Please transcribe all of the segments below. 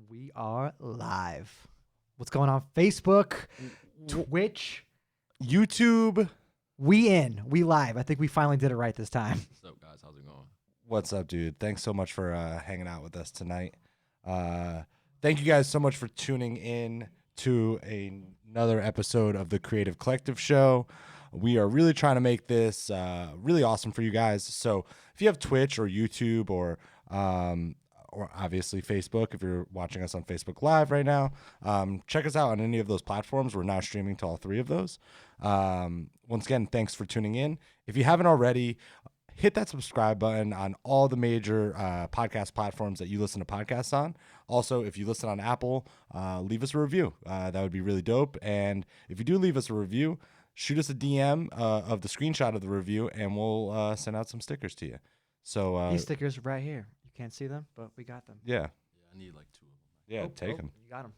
We are live. What's going on? Facebook, Twitch, YouTube. We live. I think we finally did it right this time. What's up, guys? How's it going? What's up, dude? Thanks so much for hanging out with us tonight. Thank you guys so much for tuning in to another episode of the Creative Collective Show. We are really trying to make this really awesome for you guys. So if you have Twitch or YouTube or obviously Facebook, if you're watching us on Facebook Live right now, check us out on any of those platforms. We're now streaming to all three of those. Once again, thanks for tuning in. If you haven't already, hit that subscribe button on all the major podcast platforms that you listen to podcasts on. Also, if you listen on Apple, leave us a review. That would be really dope. And if you do leave us a review, shoot us a DM of the screenshot of the review, and we'll send out some stickers to you. So These stickers are right here. You can't see them, but we got them. Yeah. Yeah, I need like 2 of them. Yeah, take them. You got them.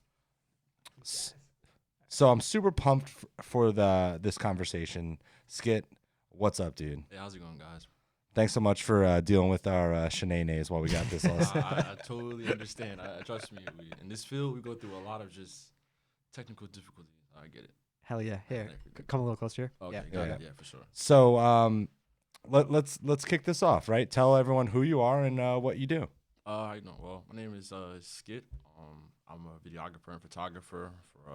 So I'm super pumped for this conversation. Skit, what's up, dude? Hey, how's it going, guys? Thanks so much for dealing with our shenanigans while we got this all I totally understand. Trust me. In this field, we go through a lot of just technical difficulties. I get it. Hell yeah. Here, come a little closer. Okay, Yeah. got it. Yeah, for sure. So let's kick this off, right? Tell everyone who you are and what you do. I know. Well, my name is Skit. I'm a videographer and photographer for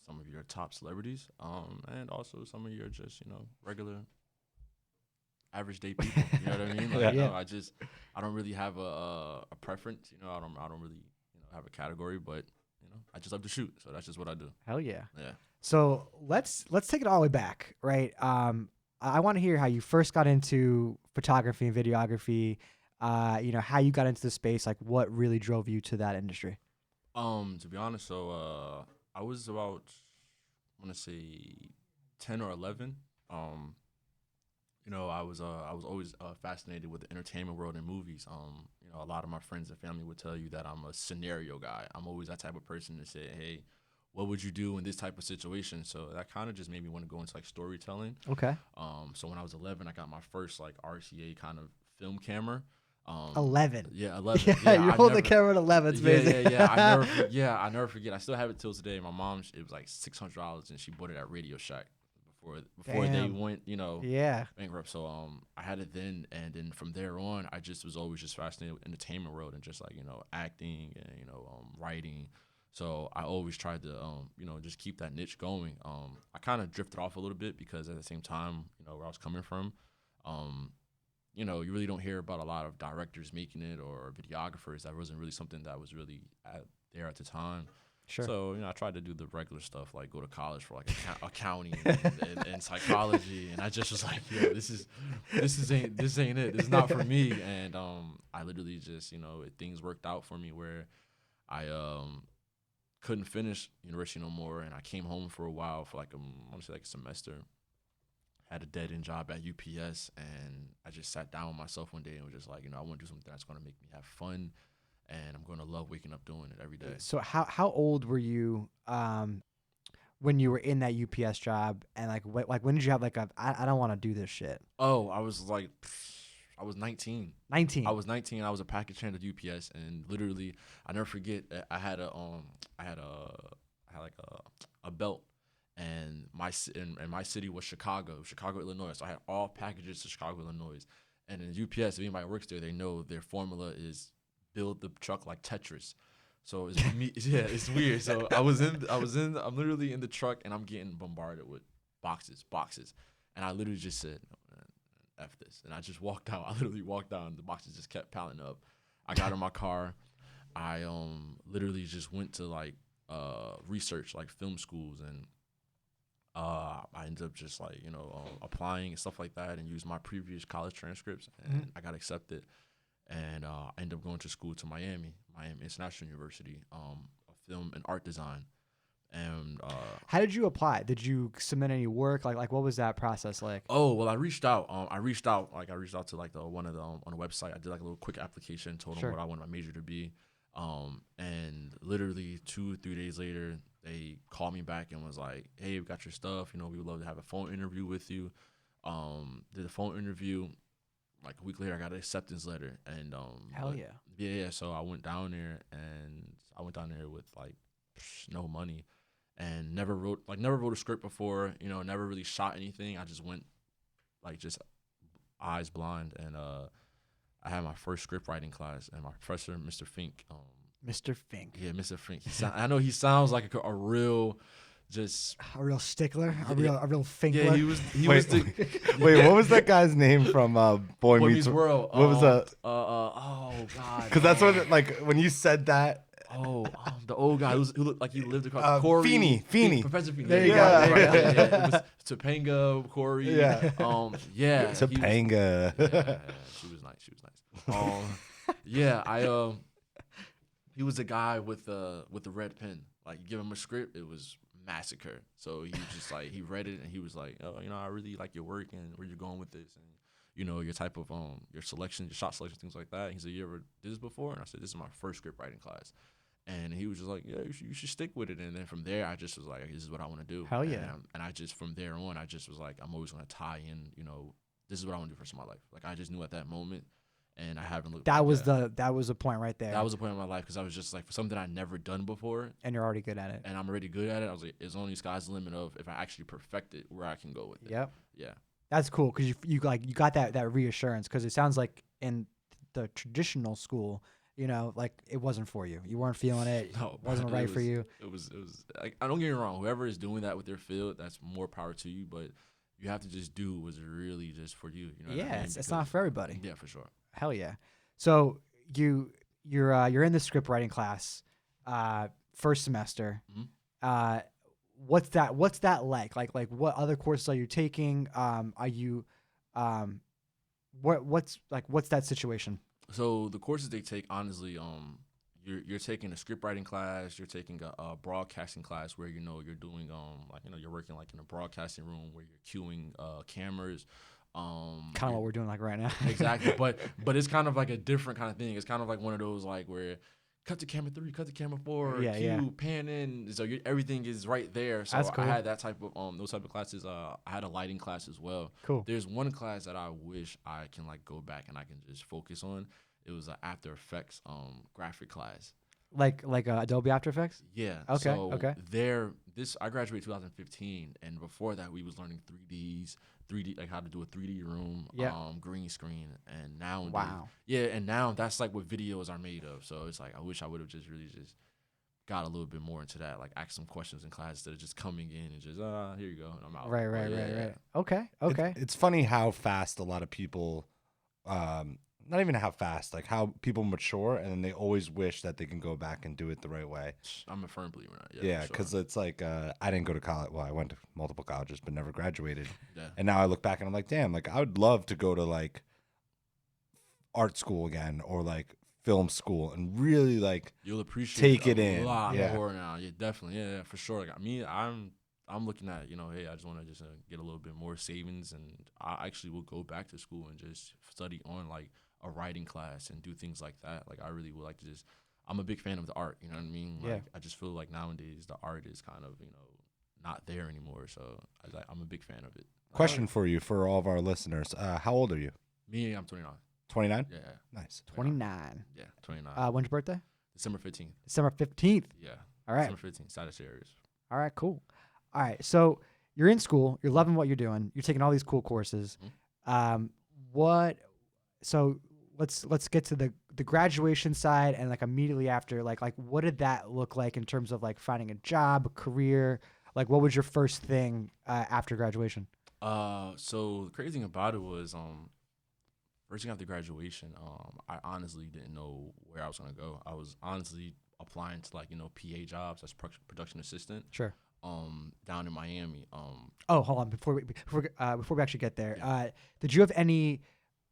some of your top celebrities, and also some of your just regular, average day people. You know what I mean? Like, Yeah. I don't really have a preference. I don't really have a category, but I just love to shoot. So that's just what I do. Hell yeah. Yeah. So let's take it all the way back, right? I want to hear how you first got into photography and videography. How you got into the space, like what really drove you to that industry. To be honest, so I was about, I want to say 10 or 11. I was always fascinated with the entertainment world and movies. A lot of my friends and family would tell you that I'm a scenario guy. I'm always that type of person to say, hey, what would you do in this type of situation? So that kind of just made me want to go into like storytelling. Okay. So when I was 11, I got my first like RCA kind of film camera. 11. Yeah, 11. Yeah, you're holding the camera at 11. It's amazing. I never forget. I still have it till today. My mom, it was like $600, and she bought it at Radio Shack before they went, bankrupt. So I had it then, and then from there on, I just was always just fascinated with entertainment world and just like acting and writing. So I always tried to just keep that niche going. I kind of drifted off a little bit because at the same time, where I was coming from, you really don't hear about a lot of directors making it or videographers. That wasn't really something that was really there at the time. Sure. So, I tried to do the regular stuff, like go to college for like accounting and psychology. And I just was like, this ain't it. This is not for me. And I literally just, things worked out for me where I couldn't finish university no more. And I came home for a while for like I want to say like a semester. Had a dead-end job at UPS, and I just sat down with myself one day and was just like, I want to do something that's going to make me have fun, and I'm going to love waking up doing it every day. So how old were you when you were in that UPS job, and like when did you have like I don't want to do this shit? Oh, I was 19. 19. I was 19. I was a package hand at UPS, and literally, I never forget. I had a belt. And my city was Chicago, Illinois. So I had all packages to Chicago, Illinois. And in UPS, if anybody works there, they know their formula is build the truck like Tetris. So it's it's weird. So I'm literally in the truck, and I'm getting bombarded with boxes. And I literally just said, no, man, F this. And I just walked out. I literally walked out, and the boxes just kept piling up. I got in my car. I literally just went to like research like film schools, and I ended up just like, applying and stuff like that, and used my previous college transcripts, and I got accepted. And I ended up going to school to Miami International University, of film and art design. And how did you apply? Did you submit any work? Like what was that process like? Oh, well, I reached out to like on the website. I did like a little quick application, told them what I wanted my major to be. And literally 2 or 3 days later, they called me back and was like, hey, we got your stuff. We would love to have a phone interview with you. Did a phone interview. like a week later, I got an acceptance letter, and Hell but- yeah. yeah. So I went down there, and I went down there with like no money, and never wrote a script before. You know, never really shot anything. I just went like just eyes blind, and I had my first script writing class, and my professor, Mr. Fink. Mr. Fink. Yeah, Mr. Fink. I know he sounds like a real, just A real stickler, a Yeah. real finkler. yeah. He was Wait, the wait, yeah. what was that guy's name from Boy Boy Meets Meets World. What was that? Oh God. Because that's what, like, when you said that. The old guy who looked like he lived across Corey. Feeney. Professor Feeney. There you go. Right, Yeah. It was Topanga, Corey. Yeah. Yeah. Topanga. Yeah, she was nice. Yeah, he was a guy with the red pen. Like, you give him a script, it was massacre. So he just like, he read it and he was like, oh, I really like your work and where you're going with this, and your type of your selection, your shot selection, things like that. And he said, you ever did this before? And I said, this is my first script writing class. And he was just like, yeah, you should stick with it. And then from there, I just was like, this is what I want to do. Hell yeah. And I just, from there on, I just was like, I'm always going to tie in, this is what I want to do for the rest of my life. Like, I just knew at that moment, and I haven't looked back. That was the point right there. That was the point in my life, because I was just like, for something I'd never done before, and you're already good at it. and I'm already good at it. I was like, it's only sky's the limit of if I actually perfect it, where I can go with it. Yep. Yeah. That's cool because you got that reassurance, because it sounds like in the traditional school, like it wasn't for you. You weren't feeling it. No, It wasn't right for you. It was like, I don't get me wrong. Whoever is doing that with their field, that's more power to you. But you have to just do what's really just for you. You know what I mean? It's not for everybody. Yeah, for sure. Hell yeah. So you're in the script writing class, first semester. Mhm. What's that like? Like what other courses are you taking? Are you what's that situation? So the courses they take, honestly, you're taking a script writing class, you're taking a broadcasting class where you're doing you're working like in a broadcasting room where you're queuing cameras. Kind of what we're doing like right now. Exactly, but it's kind of like a different kind of thing. It's kind of like one of those like where cut to camera 3, cut to camera 4, cue, pan in, so everything is right there. So That's cool. I had that type of those type of classes. I had a lighting class as well. Cool. There's one class that I wish I can like go back and I can just focus on. It was an After Effects graphic class. Like Adobe After Effects? Yeah. Okay, So okay. I graduated 2015, and before that we was learning 3D, like how to do a 3D room, green screen, and now Wow. and now that's like what videos are made of. So it's like I wish I would have just really just got a little bit more into that, like ask some questions in class instead of just coming in and just here you go and I'm out. Right. Okay. It's funny how fast a lot of people, not even how fast, like how people mature, and then they always wish that they can go back and do it the right way. I'm a firm believer in that. Yeah, for sure. because it's like I didn't go to college. Well, I went to multiple colleges, but never graduated. Yeah. And now I look back and I'm like, damn, like I would love to go to like art school again or like film school and really like You'll appreciate take it a in. lot Yeah. more now. Yeah, definitely. Yeah, for sure. Like, I mean, I'm looking at, hey, I just want to just get a little bit more savings, and I actually will go back to school and just study on like a writing class and do things like that. Like, I really would like to just. I'm a big fan of the art. You know what I mean? Like, Yeah. I just feel like nowadays the art is kind of not there anymore. So I'm a big fan of it. Question for you, for all of our listeners. How old are you? Me, I'm 29. 29? Yeah. Nice. 29. Yeah, 29. When's your birthday? December 15th. December 15th. Yeah. All right. December 15th. Sagittarius. All right, cool. All right, so you're in school, you're loving what you're doing, you're taking all these cool courses. So let's get to the graduation side, and like immediately after, like what did that look like in terms of like finding a job, a career? Like, what was your first thing after graduation? So the crazy thing about it was, first thing after graduation, I honestly didn't know where I was gonna go. I was honestly applying to PA jobs as production assistant. Sure. Down in Miami. Oh, hold on. Before we actually get there, did you have any,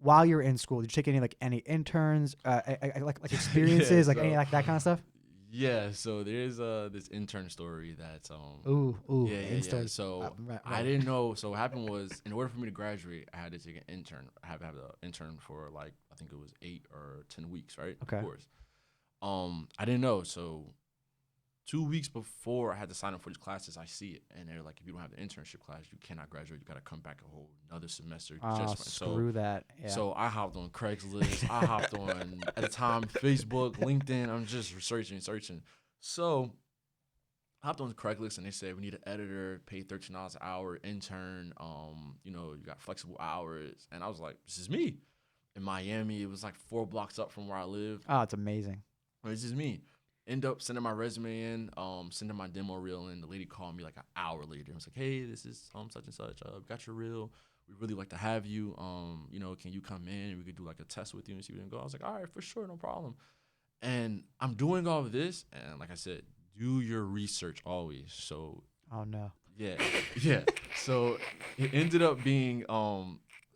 while you were in school, did you take any interns, like experiences, Yeah, like any like that kind of stuff? Yeah. So there's this intern story that's Yeah. So Right. I didn't know. So what happened was, in order for me to graduate, I had to take an intern. I had to have an intern for like, I think it was 8 or 10 weeks, right? Okay. Of course. I didn't know. So 2 weeks before I had to sign up for these classes, I see it, and they're like, if you don't have the internship class, you cannot graduate. You got to come back a whole another semester. Oh, screw that. Yeah. So I hopped on Craigslist. I hopped on, at the time, Facebook, LinkedIn. I'm just searching. So I hopped on Craigslist, and they said, we need an editor, pay $13 an hour, intern. You know, you got flexible hours. And I was like, this is me. In Miami, it was like 4 blocks up from where I live. Oh, it's amazing. This is me. End up sending my resume in, sending my demo reel in. The lady called me like an hour later. And was like, hey, this is such and such. Got your reel. We'd really like to have you. You know, can you come in and we could do like a test with you and see where you go? I was like, all right, for sure, no problem. And I'm doing all of this. And like I said, do your research always. So. Oh, no. Yeah. So it ended up being,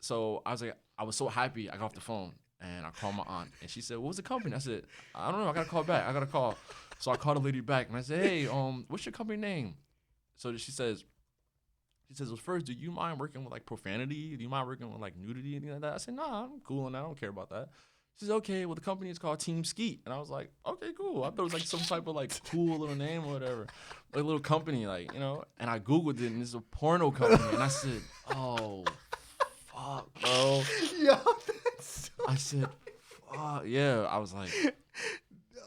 so I was like, I was so happy. I got off the phone. And I called my aunt, and she said, what was the company? I said, I don't know. I got to call back. I got to call. So I called the lady back, and I said, hey, what's your company name? So she says, well, first, do you mind working with, like, profanity? Do you mind working with, like, nudity, anything like that? I said, nah, I'm cool on that. I don't care about that. She says, okay, well, the company is called Team Skeet. And I was like, okay, cool. I thought it was, like, some type of, like, cool little name or whatever. Like, a little company, like, you know. And I Googled it, and it's a porno company. And I said, oh, fuck, bro. Yo, I said, yeah. I was like,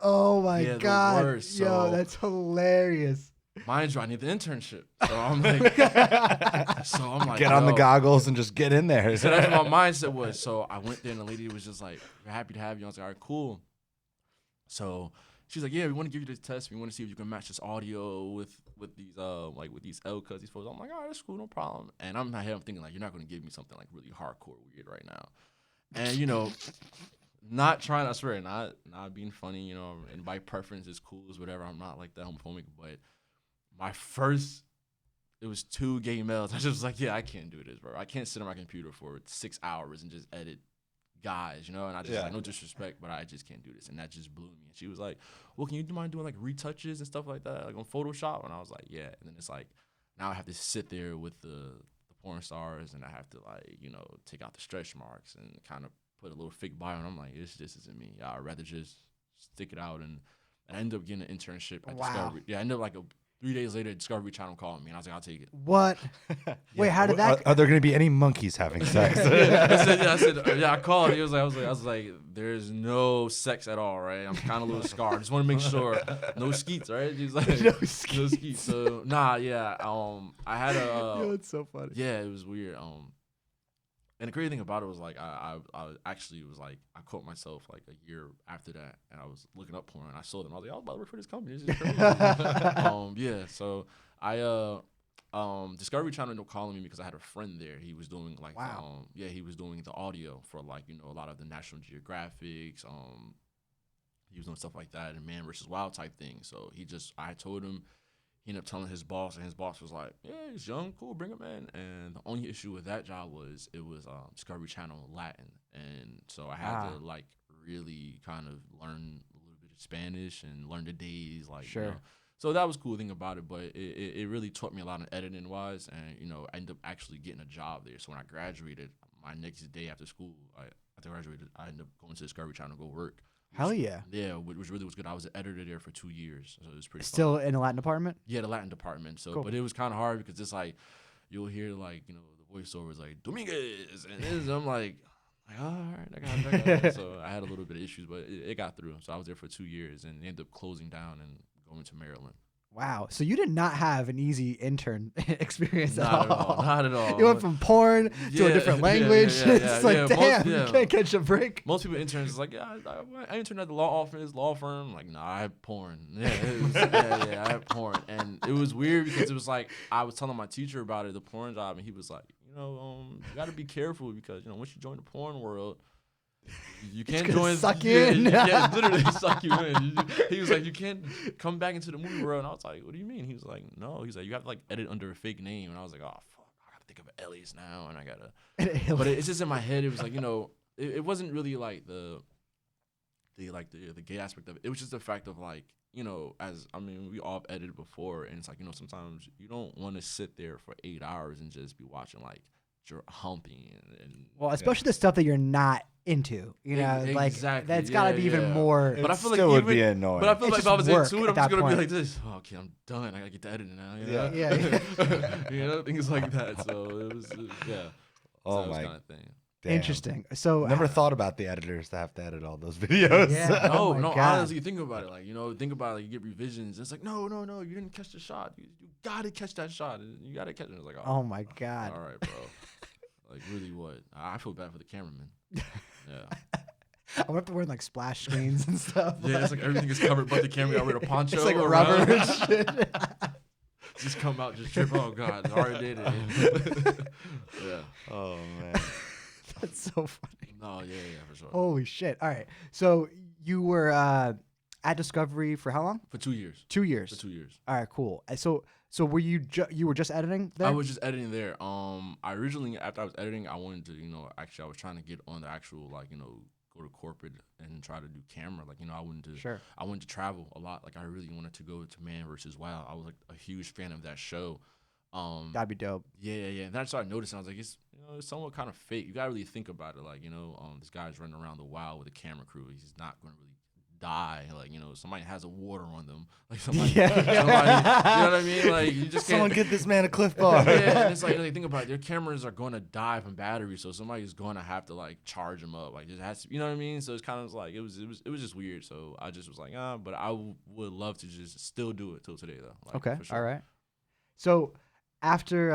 oh my yeah, God. the worst. Yo, So, that's hilarious. mind you, I need the internship. So I'm like, Get on the yo. goggles and just get in there. So that's what my mindset was. So I went there, and the lady was just like, we're happy to have you. I was like, all right, cool. So she's like, yeah, we want to give you this test. We want to see if you can match this audio with these with these L cuts, these photos. I'm like, all right, that's cool, no problem. And I'm thinking like, you're not going to give me something like really hardcore weird right now. And you know, not trying, I swear, not being funny, you know, and by preference is cool, is whatever. I'm not like that homophobic, but it was 2 gay males. I just was like, yeah, I can't do this, bro. I can't sit on my computer for 6 hours and just edit guys, you know? And I just like, no disrespect, but I just can't do this. And that just blew me. And she was like, well, can you mind doing like retouches and stuff like that, like on Photoshop? And I was like, yeah. And then it's like, now I have to sit there with the porn stars, and I have to like, you know, take out the stretch marks and kind of put a little fake bio. And I'm like, this isn't me. I'd rather just stick it out. And I ended up getting an internship at Discovery. Yeah, I ended up like 3 days later, Discovery Channel called me, and I was like, I'll take it. What? Wait, how did that? Are there going to be any monkeys having sex? I called. I was like, there's no sex at all, right? I'm kind of a little scarred. Just want to make sure, no skeets, right? He's like, no skeets. So yeah. I had a. Yo, it's so funny. Yeah, it was weird. And the crazy thing about it was like I actually was like, I caught myself like a year after that, and I was looking up porn, and I saw them. I was like, I was about to work for this company. This is crazy. Yeah. So I Discovery Channel ended up calling me because I had a friend there. He was doing like he was doing the audio for like, you know, a lot of the National Geographics. He was doing stuff like that and Man vs. Wild type thing. So I told him. He ended up telling his boss, and his boss was like, yeah, he's young, cool, bring him in. And the only issue with that job was it was Discovery Channel Latin. And so I had to, like, really kind of learn a little bit of Spanish and learn the days. Like, sure. You know. So that was the cool thing about it, but it really taught me a lot of editing-wise. And, you know, I ended up actually getting a job there. So when I graduated, my next day after school, after I graduated, I ended up going to Discovery Channel to go work. Hell yeah. Yeah, which really was good. I was an editor there for 2 years, so it was pretty Still fun. in the Latin department? Yeah, the Latin department. So, cool. But it was kind of hard because it's like, you'll hear like, you know, the voiceovers like, Dominguez, and I'm like, all right, I got it. So I had a little bit of issues, but it got through. So I was there for 2 years and ended up closing down and going to Maryland. Wow. So you did not have an easy intern experience Not at all. Not at all. You went from porn to a different language. It's like, damn, you can't catch a break. Most people interns is like, yeah, I interned at the law firm. Like, nah, I had porn. Yeah, I had porn. And it was weird because it was like, I was telling my teacher about it, the porn job, and he was like, you know, you got to be careful because, you know, once you join the porn world, you can't join. Suck you in. You can't literally suck you in. He was like, you can't come back into the movie world. And I was like, what do you mean? He was like, no. He's like, you have to like edit under a fake name. And I was like, oh fuck, I gotta think of an alias now, and I gotta. But it's just in my head. It was like, you know, it wasn't really like the gay aspect of it. It was just the fact of like, you know, we all have edited before, and it's like, you know, sometimes you don't want to sit there for 8 hours and just be watching like you're humping and Well, especially the stuff that you're not into, you know, like exactly. that's got to be even more. But I feel still like would be annoying. But I feel It's like if I was just into work it, at I'm just that gonna be point. like this. Oh, okay, I'm done. I gotta get to editing now. You Yeah. know? You know, things like that. So it was yeah. Oh so that was my kind of thing. damn. Interesting. So Never thought about the editors that have to edit all those videos. Yeah. Oh my No, God. honestly, think about it. Like, you know, think about it. Like, you get revisions. It's like, no, you didn't catch the shot. You gotta catch that shot. You gotta catch it. It's like, Oh my God. All right, bro. Like, really, what? I feel bad for the cameraman. Yeah. I went to wearing like splash screens and stuff. Yeah, it's like everything is covered but the camera. I wear a poncho. It's like around. rubber and shit. Just come out, just trip. Oh, God. I already did it. Yeah. Oh man. That's so funny. No, yeah, for sure. Holy shit. All right. So you were at Discovery for how long? For 2 years. 2 years. For 2 years. All right, cool. So were you were just editing there? I was just editing there. I originally, after I was editing, I wanted to, you know, actually I was trying to get on the actual, like, you know, go to corporate and try to do camera. Like, you know, I wanted to travel a lot. Like, I really wanted to go to Man vs. Wild. I was like a huge fan of that show. That'd be dope. Yeah. And then I started noticing, I was like, it's, you know, it's somewhat kind of fake. You gotta really think about it. Like, you know, this guy's running around the wild with a camera crew. He's not going to really die. Like, you know, somebody has a water on them. Like somebody, somebody, you know what I mean? Like, you just Someone can't. get this man a Cliff Bar. Yeah, and it's like, you know, think about it. Their cameras are going to die from battery, so somebody's going to have to like charge them up. Like, it has to, you know what I mean? So it's kind of like it was just weird. So I just was like, but I would love to just still do it till today though. Like, Okay. for sure. All right. So after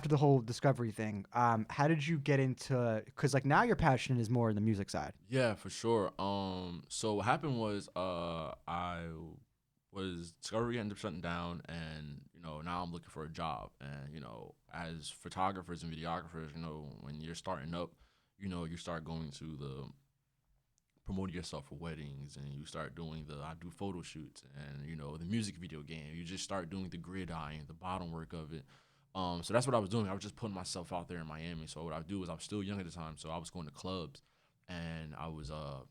the whole Discovery thing, how did you get into? Because like now your passion is more in the music side. Yeah, for sure. So what happened was, I was Discovery ended up shutting down, and you know now I'm looking for a job. And you know, as photographers and videographers, you know, when you're starting up, you know, you start going to the promoting yourself for weddings, and you start doing I do photo shoots, and you know the music video game. You just start doing the grid eyeing, the bottom work of it. So that's what I was doing. I was just putting myself out there in Miami. So what I would do is I was still young at the time, so I was going to clubs, and I was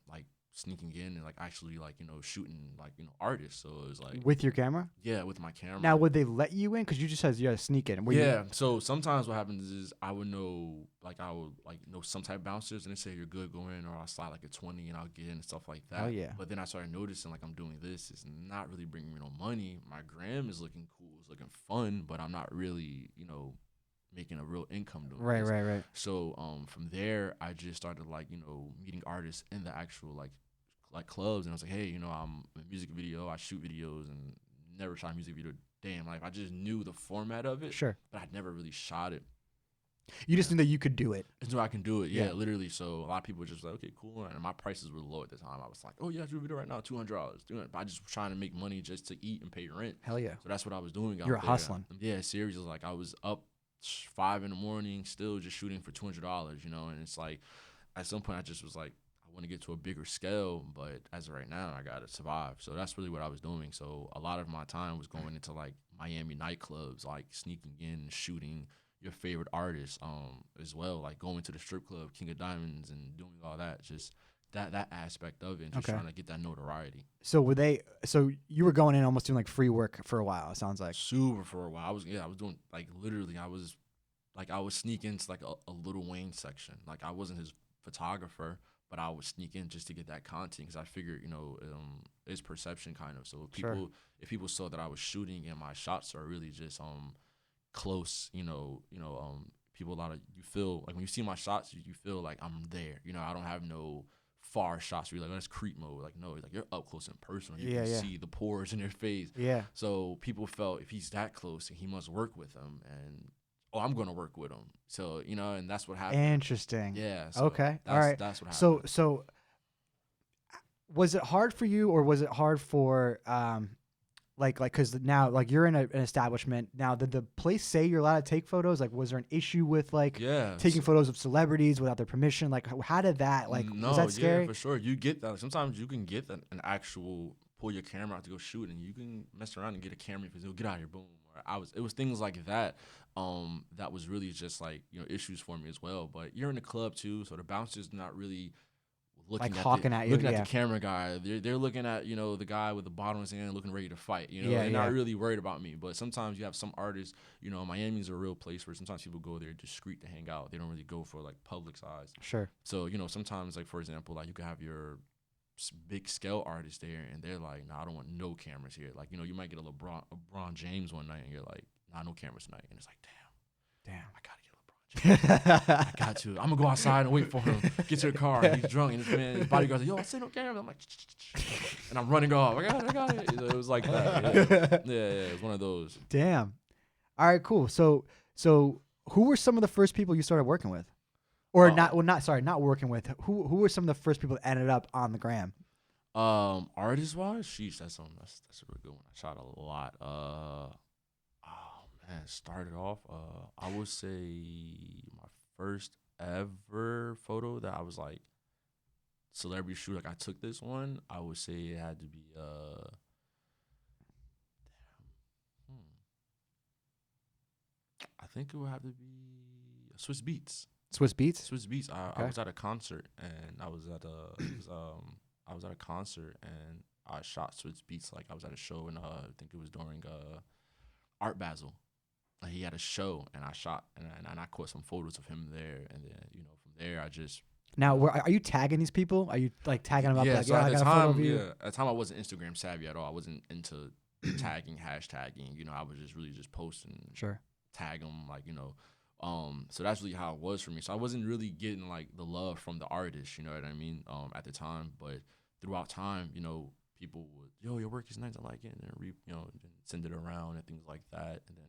like sneaking in and like actually like, you know, shooting like, you know, artists. So it was like With your camera? yeah, with my camera. Now would they let you in? Because you just said you had to sneak in. Were Yeah. So sometimes what happens is I would know some type of bouncers, and they say you're good, go in, or I'll slide like a 20 and I'll get in and stuff like that. Oh, yeah. But then I started noticing like I'm doing this, it's not really bringing me no money. My gram is looking cool, it's looking fun, but I'm not really, you know, making a real income doing this. Right. So from there I just started like, you know, meeting artists in the actual like clubs, and I was like, hey, you know, I'm a music video, I shoot videos, and never shot a music video a day in my life. I just knew the format of it, Sure. but I'd never really shot it. You just knew that you could do it. So I can do it, Yeah. literally. So a lot of people were just like, okay, cool. And my prices were low at the time. I was like, oh yeah, I do a video right now, $200. Doing it, but I just was trying to make money just to eat and pay rent. Hell yeah. So that's what I was doing. You're out there. hustling. Yeah, seriously. Like I was up 5 a.m, still just shooting for $200. You know, and it's like at some point I just was like, I want to get to a bigger scale, but as of right now, I gotta survive. So that's really what I was doing. So a lot of my time was going into like Miami nightclubs, like sneaking in, shooting your favorite artists, as well, like going to the strip club, King of Diamonds, and doing all that. Just that aspect of it, and just trying to get that notoriety. So so you were going in almost doing like free work for a while, it sounds like. Super for a while. I was doing like literally. I was sneaking into like a Lil Wayne section. Like I wasn't his photographer, but I would sneak in just to get that content, because I figured, you know, it's perception kind of. So if people saw that I was shooting and my shots are really just close, you know, people you feel like when you see my shots, you feel like I'm there. You know, I don't have no far shots where you're like, oh, that's creep mode. Like no, it's like you're up close and personal. You can see the pores in their face. Yeah. So people felt if he's that close, he must work with them, and I'm gonna work with him. So, you know, and that's what happened. Interesting. Yeah. So Okay. All right. That's what happened. So was it hard for you, or was it hard for like because now like you're in an establishment now? Did the place say you're allowed to take photos? Like, was there an issue with like taking photos of celebrities without their permission? Like, how did that was that scary? Yeah, for sure. You get that. Sometimes you can get an actual pull your camera out to go shoot, and you can mess around and get a camera if you'll get out of here, boom. Or it was things like that. That was really just like, you know, issues for me as well. But you're in the club too, so the bouncers not really looking Like at hawking at you, looking yeah. at the camera guy. They're looking at, you know, the guy with the bottle in his hand looking ready to fight. You know, Yeah, they're yeah. not really worried about me. But sometimes you have some artists, you know, Miami's a real place where sometimes people go there discreet to hang out. They don't really go for like public size. Sure. So, you know, sometimes like for example, like you can have your big scale artists there and they're like, nah, I don't want no cameras here. Like, you know, you might get a LeBron James one night and you're like, nah, no cameras tonight. And it's like, damn, I gotta get I got to. I'm gonna go outside and wait for him. Get to the car. And he's drunk, and his bodyguard's like, "Yo, I said no camera." I'm like, and I'm running off. I got it. It was like that. Yeah, it was one of those. Damn. All right, cool. So who were some of the first people you started working with, or not? Well, not working with. Who were some of the first people that ended up on the gram? Artist wise, sheesh, that's a really good one. I shot a lot. Man, started off. I would say my first ever photo that I was like celebrity shoot. Like I took this one. I would say it had to be I think it would have to be Swiss Beats. Swiss Beats. Swiss Beats. I Okay. was at a concert and I was at I was at a concert and I shot Swiss Beats. Like I was at a show and I think it was during Art Basel. He had a show and I shot and I caught some photos of him there, and then, you know, from there I just Now, are you tagging these people? Are you like tagging them up? yeah. Like, So yo, at I the got a photo time, of you. yeah, at the time I wasn't Instagram savvy at all. I wasn't into tagging, hashtagging. You know, I was just really just posting, Sure. tag them, like, you know. So that's really how it was for me. So I wasn't really getting like the love from the artist, you know what I mean, at the time. But throughout time, you know, people would, yo, your work is nice, I like it, and then you know, and send it around and things like that. And then,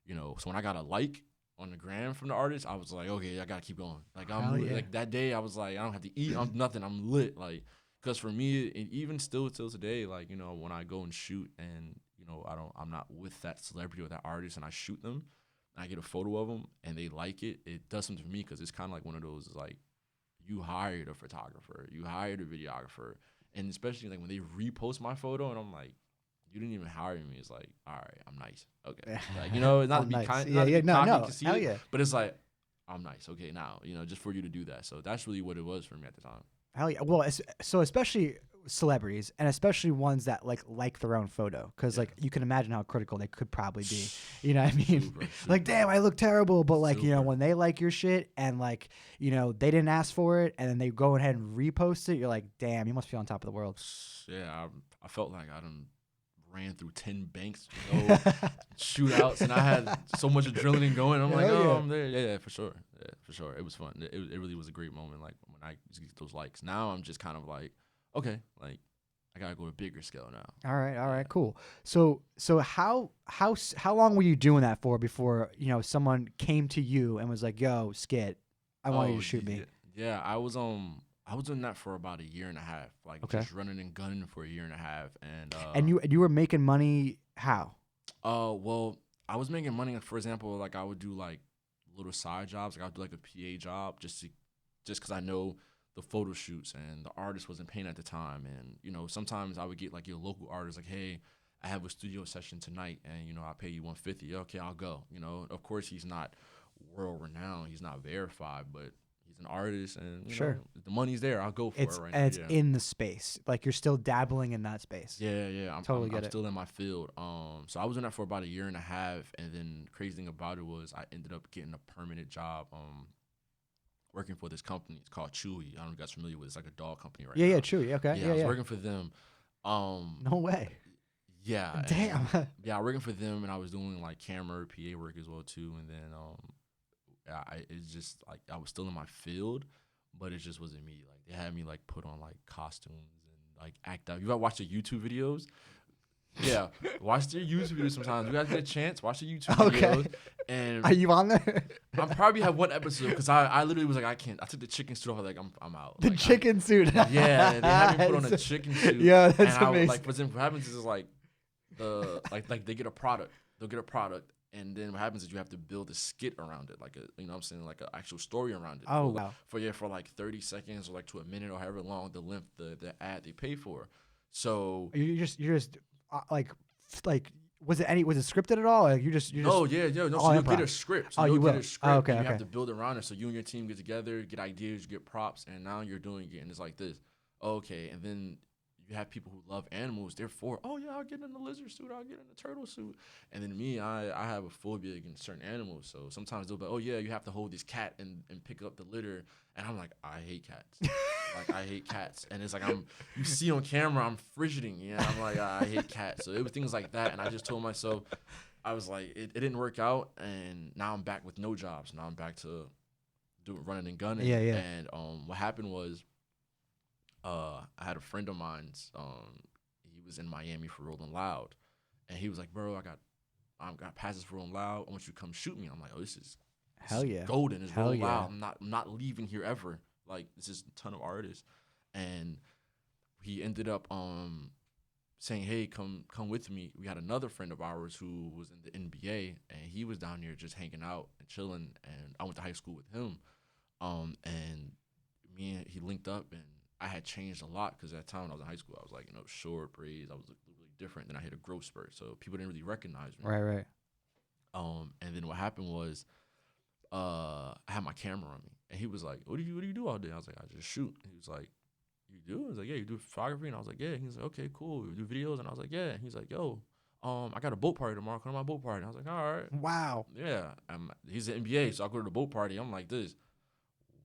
you know, so when I got a like on the gram from the artist, I was like, okay, I gotta keep going. Like like that day, I was like, I don't have to eat, I'm nothing, I'm lit. Like, because for me, and even still till today, like, you know, when I go and shoot and, you know, I'm not with that celebrity or that artist and I shoot them, I get a photo of them and they like it, it does something for me because it's kind of like one of those, like, you hired a photographer, you hired a videographer, and especially like when they repost my photo and I'm like, you didn't even hire me. It's like, all right, I'm nice. Okay, like, you know, not to be nice. kind, Yeah, not to yeah, be no, cocky no, and conceited, hell yeah. but it's like, I'm nice. Okay, now, you know, just for you to do that. So that's really what it was for me at the time. Hell yeah. Well, so especially celebrities, and especially ones that like their own photo, because like you can imagine how critical they could probably be. You know what I mean? Super. Like, damn, I look terrible, but like, you know, Super. when they like your shit and like, you know, they didn't ask for it, and then they go ahead and repost it, you're like, damn, you must be on top of the world. Yeah, I felt like I done ran through 10 banks, you know, shootouts, and I had so much adrenaline going. I'm like, Hell oh, yeah. I'm there. Yeah, for sure. Yeah, for sure. It was fun. It really was a great moment. Like when I used to get those likes. Now I'm just kind of like, okay, like I gotta go to bigger scale now. All right, cool. So how long were you doing that for before, you know, someone came to you and was like, yo, Skit, I want you to shoot me? Yeah, I was doing that for about a year and a half, like Okay. just running and gunning for a year and a half, and And you were making money how? well, I was making money. For example, like I would do like little side jobs, like I would do like a PA job just because I know the photo shoots and the artist wasn't paying at the time, and you know sometimes I would get like your local artist like, hey, I have a studio session tonight, and you know I'll pay you $150. Okay, I'll go. You know, of course he's not world renowned, he's not verified, but he's an artist, and you know, the money's there. I'll go for it right now. And it's in the space. Like you're still dabbling in that space. Yeah. I'm get it. still in my field. So I was doing that for about a year and a half, and then the crazy thing about it was I ended up getting a permanent job. Working for this company. It's called Chewy. I don't know if you guys are familiar with it. It's like a dog company right now. Yeah, Chewy. Okay. Yeah, I was working for them. No way. Yeah. Damn. Yeah, working for them, and I was doing like camera, PA work as well too. And then it's just like I was still in my field, but it just wasn't me. Like they had me like put on like costumes and like act out. You ever watch the YouTube videos? Yeah, watch their YouTube videos sometimes. You guys get a chance, watch the YouTube videos. And are you on there? I probably have one episode because I literally was like, I can't. I took the chicken suit off. I was like, I'm out. The like, chicken suit. Yeah, they had me put on a chicken suit. Yeah, that's and amazing. Like, for example, what happens is like like they get a product. They'll get a product, and then what happens is you have to build a skit around it, like you know what I'm saying, like an actual story around it. Oh, wow. For like 30 seconds or like to a minute or however long the length the ad they pay for. So You're just like Was it scripted at all? Like you just No. So you'll get a script. So you'll get a script. Oh, okay, and you okay. have to build around it. So you and your team get together, get ideas, get props, and now you're doing it, and it's like this. Okay, and then you have people who love animals. Therefore, oh yeah, I'll get in the lizard suit. I'll get in the turtle suit. And then me, I have a phobia against certain animals. So sometimes they'll be, oh yeah, you have to hold this cat and pick up the litter. And I'm like, I hate cats. Like I hate cats. And it's like you see on camera, I'm fidgeting. Yeah, I'm like, I hate cats. So it was things like that. And I just told myself, I was like, it didn't work out. And now I'm back with no jobs. Now I'm back to running and gunning. Yeah. And what happened was, I had a friend of mine's. He was in Miami for Rolling Loud, and he was like, "Bro, I got passes for Rolling Loud. I want you to come shoot me." I'm like, "Oh, this is golden. It's Rolling Loud. I'm not leaving here ever. Like, this is a ton of artists." And he ended up saying, "Hey, come with me." We had another friend of ours who was in the NBA, and he was down here just hanging out and chilling. And I went to high school with him, and me and he linked up and. I had changed a lot because at the time when I was in high school, I was like, short braids. I was really different. Then I hit a growth spurt, so people didn't really recognize me. Right. And then what happened was, I had my camera on me, and he was like, "What do you do all day?" I was like, "I just shoot." He was like, "You do?" I was like, "Yeah." "You do photography?" And I was like, "Yeah." He was like, "Okay, cool. You do videos?" And I was like, "Yeah." And he's like, "Yo, I got a boat party tomorrow. Come to my boat party." And I was like, "All right." Wow. Yeah. He's an NBA, so I go to the boat party. I'm like this.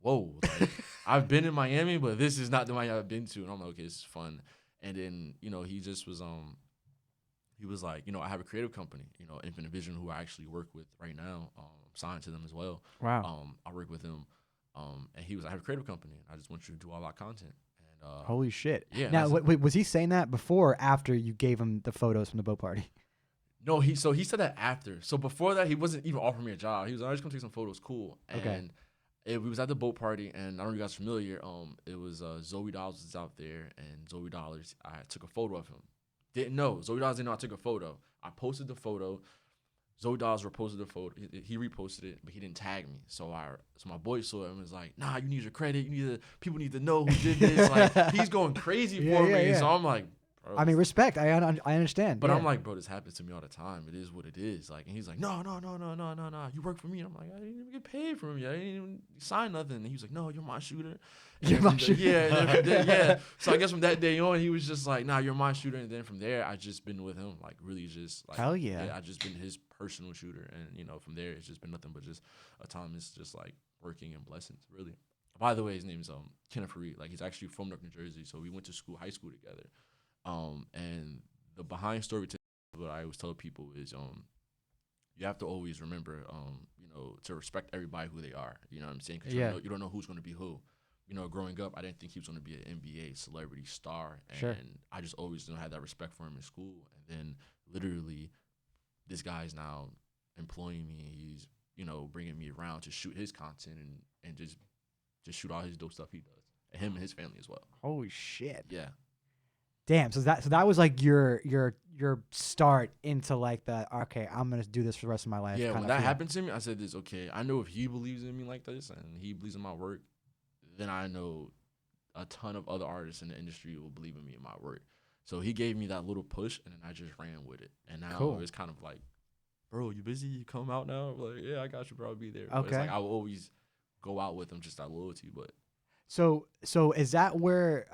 Whoa, like, I've been in Miami, but this is not the Miami I've been to. And I'm like, okay, this is fun. And then, he just was, he was like, I have a creative company, Infinite Vision, who I actually work with right now. Signed to them as well. Wow. I work with him. And he was, I have a creative company. I just want you to do all our content. And holy shit. Yeah. Now, wait, was he saying that before or after you gave him the photos from the boat party? No, he said that after. So before that, he wasn't even offering me a job. He was like, I just gonna take some photos. Cool. Okay. We was at the boat party, and I don't know if you guys are familiar. It was Zoe Dollars was out there, and Zoe Dollars, I took a photo of him. Didn't know. Zoe Dollars didn't know I took a photo. I posted the photo. Zoe Dollars reposted the photo. He reposted it, but he didn't tag me. So my boy saw it and was like, "Nah, you need your credit. People need to know who did this." Like he's going crazy for me. Yeah. So I'm like, bro, I mean, respect. I understand. But I'm like, bro, this happens to me all the time. It is what it is. Like, and he's like, no. You work for me. I'm like, I didn't even get paid from you. I didn't even sign nothing. And he was like, no, you're my shooter. You're my shooter. Yeah. So I guess from that day on, he was just like, nah, you're my shooter. And then from there, I just been with him, like really just like, hell yeah. I just been his personal shooter. And from there, it's just been nothing but just a time. It's just like working and blessings, really. By the way, his name's Kenneth Fareed. Like he's actually from Newark, New Jersey. So we went to high school together. And the behind story to what I always tell people is, you have to always remember, to respect everybody who they are. You know what I'm saying? Because you don't know who's going to be who. Growing up, I didn't think he was going to be an NBA celebrity star. And I just always had that respect for him in school. And then literally, this guy's now employing me. He's, bringing me around to shoot his content and just shoot all his dope stuff he does. And him and his family as well. Holy shit. Yeah. Damn, so that was like your start into like the okay, I'm gonna do this for the rest of my life. Yeah, when that happened to me, I said this, okay, I know if he believes in me like this and he believes in my work, then I know a ton of other artists in the industry will believe in me and my work. So he gave me that little push and then I just ran with it. And now it's kind of like, bro, you busy? You come out now? I'm like, yeah, I got you, bro. I'll be there. Okay. But it's like I will always go out with him, just that loyalty. But so is that where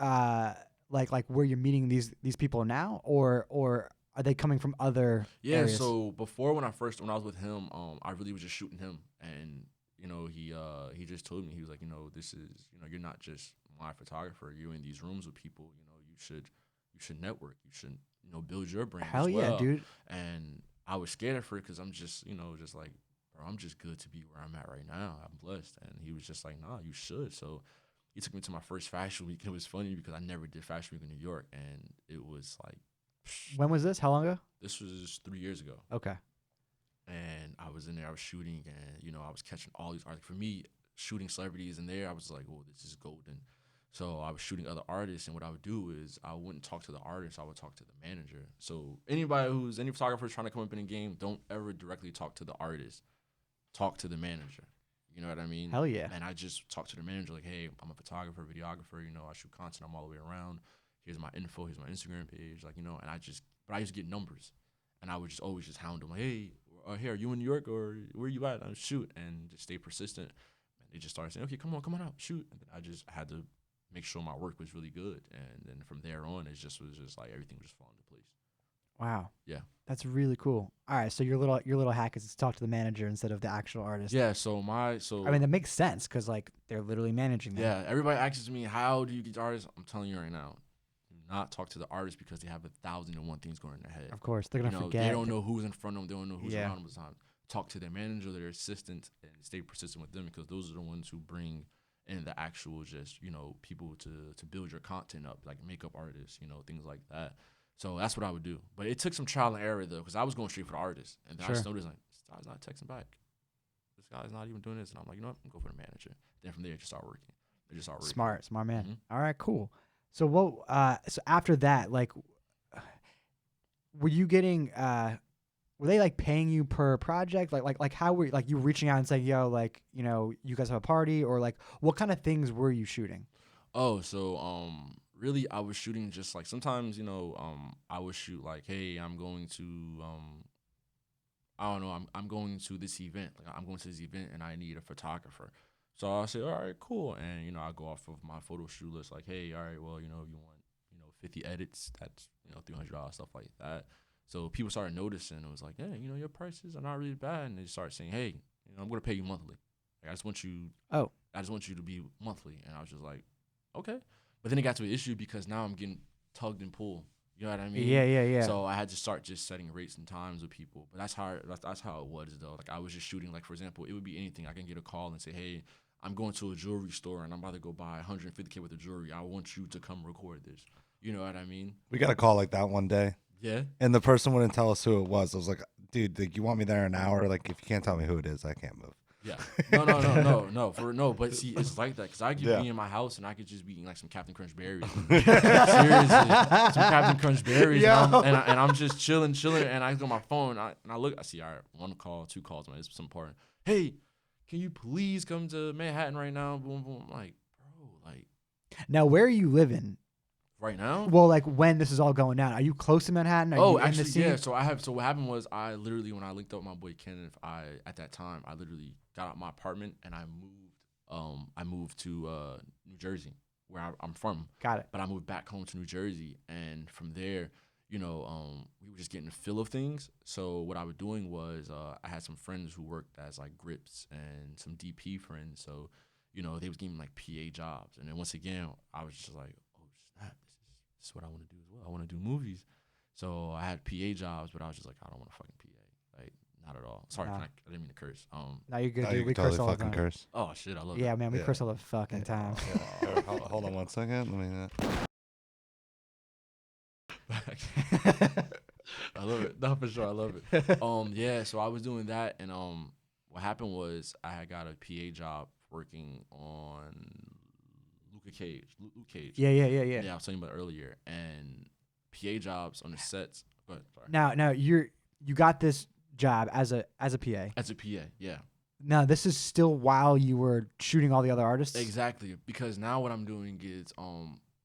like where you're meeting these people now, or are they coming from other areas? So before when I was with him, I really was just shooting him, and he just told me, he was like, this is, you're not just my photographer, you're in these rooms with people, you should network, you should build your brand. Hell as well. Yeah, dude. And I was scared at first because I'm just just like, bro, I'm just good to be where I'm at right now. I'm blessed. And he was just like, nah, you should. So he took me to my first fashion week. It was funny because I never did fashion week in New York, and it was like. When was this? How long ago? This was 3 years ago. Okay. And I was in there. I was shooting, and I was catching all these artists. For me, shooting celebrities in there, I was like, "Oh, this is golden." So I was shooting other artists, and what I would do is I wouldn't talk to the artist. I would talk to the manager. So any photographer trying to come up in a game, don't ever directly talk to the artist. Talk to the manager. You know what I mean? Hell yeah. And I just talked to the manager like, hey, I'm a photographer, videographer, I shoot content, I'm all the way around. Here's my info, here's my Instagram page, and I used to get numbers. And I would just always just hound them, like, hey, hey, are you in New York or where you at? Shoot, and just stay persistent. And they just started saying, okay, come on out, shoot. And then I had to make sure my work was really good. And then from there on, it just was just like everything was just falling into place. Wow. Yeah. That's really cool. All right, so your little hack is to talk to the manager instead of the actual artist. Yeah. So I mean, that makes sense because like they're literally managing them. yeah, everybody asks me, how do you get artists? I'm telling you right now, do not talk to the artist because they have 1,001 things going in their head. Of course, they're gonna forget. They don't know who's in front of them. They don't know who's Yeah. around them all the time. Talk to their manager, their assistant, and stay persistent with them because those are the ones who bring in the actual just, people to build your content up, like makeup artists, things like that. So that's what I would do. But it took some trial and error though, because I was going straight for the artist, and then I just noticed like this guy's not texting back. This guy's not even doing this, and I'm like, you know what? I'm going to go for the manager. Then from there, it just start working. They just start working. Smart man. Mm-hmm. All right, cool. So what? So after that, like, were you getting? Were they like paying you per project? Like how were you reaching out and saying, yo, like, you guys have a party, or like what kind of things were you shooting? Oh, so really, I was shooting just like sometimes, I would shoot like, hey, I'm going to I don't know, I'm going to this event. Like I'm going to this event and I need a photographer. So I say, all right, cool. And, I go off of my photo shoot list, like, hey, all right, well, if you want, 50 edits, that's, $300, stuff like that. So people started noticing. It was like, yeah, your prices are not really bad. And they started saying, hey, I'm going to pay you monthly. Like, I just want you to be monthly. And I was just like, okay. But then it got to an issue because now I'm getting tugged and pulled. You know what I mean? Yeah. So I had to start just setting rates and times with people. But that's how it was though. Like I was just shooting. Like for example, it would be anything. I can get a call and say, hey, I'm going to a jewelry store and I'm about to go buy $150K worth of jewelry. I want you to come record this. You know what I mean? We got a call like that one day. Yeah. And the person wouldn't tell us who it was. I was like, dude, like, you want me there an hour? Like, if you can't tell me who it is, I can't move. Yeah. No. But see, it's like that because I could be in my house and I could just be eating like some Captain Crunch berries. Seriously, some Captain Crunch berries, and I'm just chilling, and I go on my phone and I look, I see, all right, 1 call, 2 calls, man, it's some important. Hey, can you please come to Manhattan right now? Boom, boom. I'm like, bro, like. Now, where are you living? Right now? Well, like when this is all going down, are you close to Manhattan? Are you actually, in the scene? yeah. So what happened was I literally, when I linked up with my boy Kenneth, at that time I literally got out my apartment and I moved to New Jersey, where I'm from. Got it. But I moved back home to New Jersey, and from there, we were just getting the feel of things. So what I was doing was I had some friends who worked as like grips and some DP friends. So they was giving me like PA jobs, and then once again I was just like, oh snap, this is what I want to do as well. I want to do movies. So I had PA jobs, but I was just like, I don't want to fucking PA. Like, not at all. Sorry, I didn't mean to curse. No, you're good. No, dude. you We totally curse all the fucking time. curse. Oh, shit, I love it. Yeah, man, we curse all the fucking time. Hold on 1 second. Let me. I love it. No, for sure, I love it. Yeah, so I was doing that, and what happened was I had got a PA job working on Luke Cage. Yeah. Yeah, I was telling you about it earlier, and PA jobs on the sets. Go ahead, sorry. Now you got this job as a PA. As a PA, yeah. Now this is still while you were shooting all the other artists. Exactly, because now what I'm doing is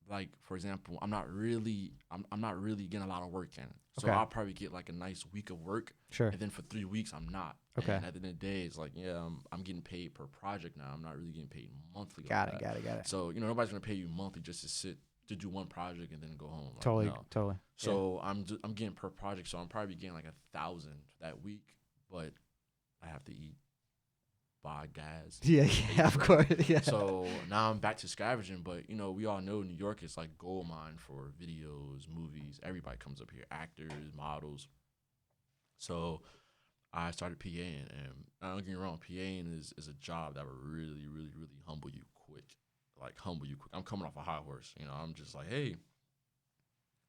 like for example, I'm not really getting a lot of work in. So Okay. I'll probably get like a nice week of work. Sure. And then for 3 weeks I'm not. Okay. And at the end of the day, it's like, yeah, I'm getting paid per project now. I'm not really getting paid monthly. Got like it. that. So nobody's gonna pay you monthly just to do one project and then go home. Like, Totally. no. Totally. So I'm getting per project. So I'm probably getting like 1,000 that week, but I have to eat, buy gas. Yeah, of course. Yeah. So now I'm back to scavenging, but we all know New York is like gold mine for videos, movies. Everybody comes up here, actors, models. So I started PAing, and don't get me wrong, PAing is a job that will really, really, really humble you quick. Like humble you quick. I'm coming off a high horse. I'm just like, hey,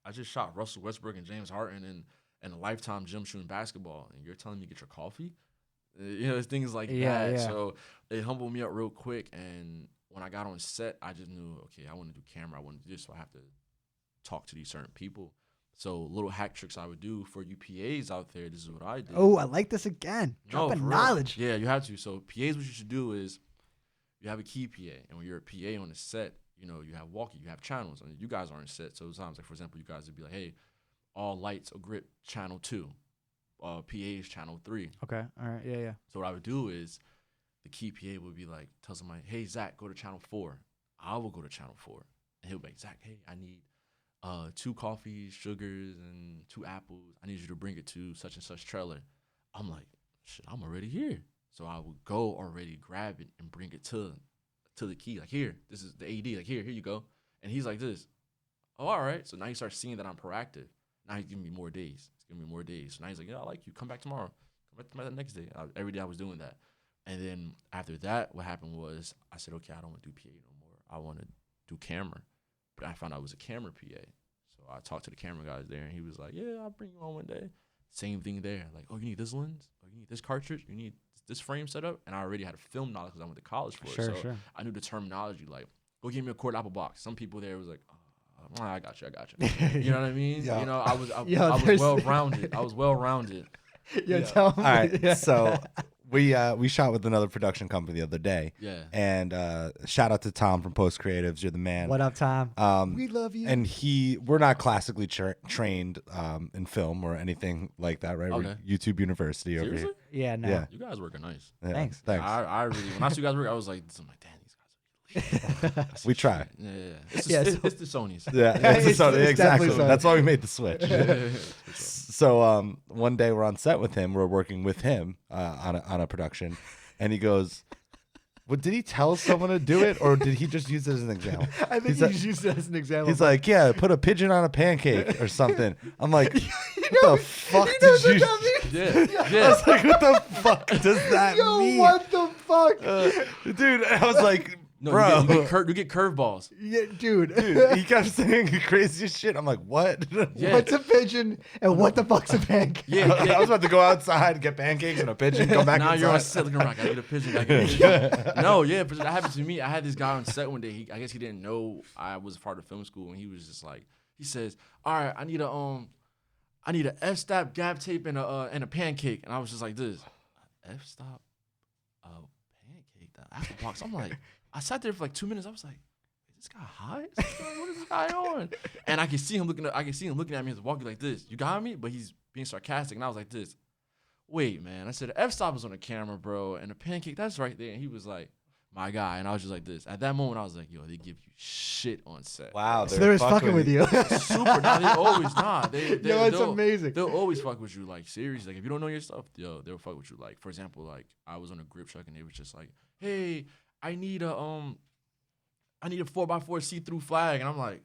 I just shot Russell Westbrook and James Harden in a Lifetime gym shooting basketball, and you're telling me to get your coffee? It's things like that. Yeah. So it humbled me up real quick. And when I got on set, I just knew, okay, I want to do camera. I want to do this. So I have to talk to these certain people. So little hack tricks I would do for you PAs out there. This is what I did. Oh, I like this again. Dropping knowledge. Yeah, you have to. So PAs, what you should do is you have a key PA. And when you're a PA on the set, you have walkie, you have channels. And you guys aren't set. So sometimes, like, for example, you guys would be like, hey, all lights or grip channel 2. PA's channel 3. Okay. All right. Yeah. Yeah. So what I would do is the key PA would be like, tell somebody, hey, Zach, go to channel 4. I will go to channel 4. And he'll be like, Zach, hey, I need 2 coffees, sugars, and 2 apples. I need you to bring it to such and such trailer. I'm like, shit, I'm already here. So I would go already grab it and bring it to the key. Like, here, this is the AD. Like, here you go. And he's like this. Oh, all right. So now he starts seeing that I'm proactive. Now he's giving me more days. He's giving me more days. So now he's like, yeah, I like you. Come back tomorrow. Come back the next day. Every day I was doing that. And then after that, what happened was I said, okay, I don't want to do PA no more. I want to do camera. But I found out I was a camera PA. So I talked to the camera guys there, and he was like, yeah, I'll bring you on one day. Same thing there. Like, oh, you need this lens? Oh, you need this cartridge? You need this frame set up? And I already had a film knowledge because I went to college for it. So I knew the terminology. Like, go give me a quarter apple box. Some people there was like, oh, I got you. You know what I mean? Yeah. You know, I was well-rounded. I was well-rounded. Yo, tell me. All right, so we shot with another production company the other day. Yeah. And shout out to Tom from Post Creatives. You're the man. What up, Tom? We love you. And we're not classically trained in film or anything like that, right? Okay. We're YouTube University over Seriously? here. Yeah, no. Yeah. You guys working nice. Yeah, Thanks. I really, when I saw you guys work, I was like, damn, these guys are We try. Yeah. It's the Sonys. Yeah, It's exactly. definitely Sony. That's why we made the switch. Yeah. So one day we're on set with him. We're working with him on a production, and he goes, "Well, did he tell someone to do it, or did he just use it as an example?" I think you just used it as an example. He's like, "Yeah, put a pigeon on a pancake or something." I'm like, "What the fuck did you?" Yeah. I was like, "What the fuck does that Yo, mean?" what the fuck? Dude, I was like, No, bro. you get curveballs. Yeah, dude. Dude, he kept saying crazy shit. I'm like, what? Yeah. What's a pigeon and what the fuck's a pancake? Yeah. I was about to go outside, get pancakes and a pigeon, come back Now inside. you're on set looking around. I get a pigeon. No, yeah, but that happened to me. I had this guy on set one day. I guess he didn't know I was part of film school, and he was just like, he says, "All right, I need a f-stop gap tape and a pancake," and I was just like, this f-stop, pancake, the apple box. I'm like, I sat there for like 2 minutes. I was like, is this guy high? What is this guy on? And I can see him looking at me as walking like this. You got me? But he's being sarcastic, and I was like this. Wait, man. I said, the f-stop is on the camera, bro, and the pancake, that's right there. And he was like, my guy. And I was just like this. At that moment, I was like, yo, they give you shit on set. Wow. So they was fucking with you. Super. Nah, they always not. Yo, it's amazing. They'll always fuck with you, like, seriously. Like, if you don't know your stuff, yo, they'll fuck with you. Like, for example, like, I was on a grip truck, and they was just like, hey, I need a 4x4 see-through flag. And I'm like,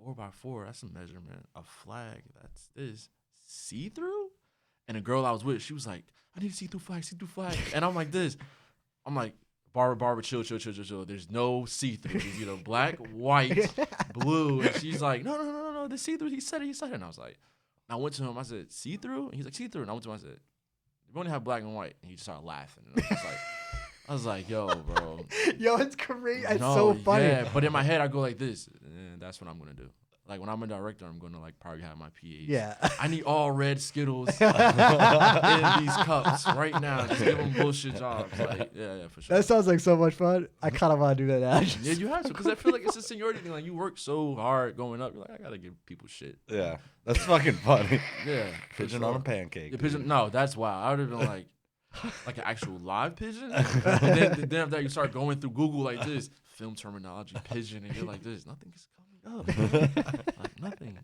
4x4, that's a measurement. A flag, is see-through? And a girl I was with, she was like, I need a see-through flag. And I'm like this. I'm like, Barbara, chill. There's no see-through. It's either black, white, blue. And she's like, no, the see-through. He said it. And I was like, I went to him. I said, see-through? And he's like, see-through. And I went to him. I said, we only have black and white. And he just started laughing. And I was like, yo, bro. Yo, it's great. It's so funny. Yeah, but in my head, I go like this. That's what I'm going to do. Like, when I'm a director, I'm going to, like, probably have my PAs. Yeah. I need all red Skittles in these cups right now. Just give them bullshit jobs. Like, yeah, for sure. That sounds like so much fun. I kind of want to do that now. Yeah, you have to, because I feel like it's a seniority thing. Like, you work so hard going up. You're like, I got to give people shit. Yeah. That's fucking funny. Yeah. Pigeon on a pancake. Yeah, pigeon. No, that's wild. I would have been like an actual live pigeon. And then after that, you start going through Google like this, film terminology, pigeon, and you're like this. Nothing is coming up. Like, nothing.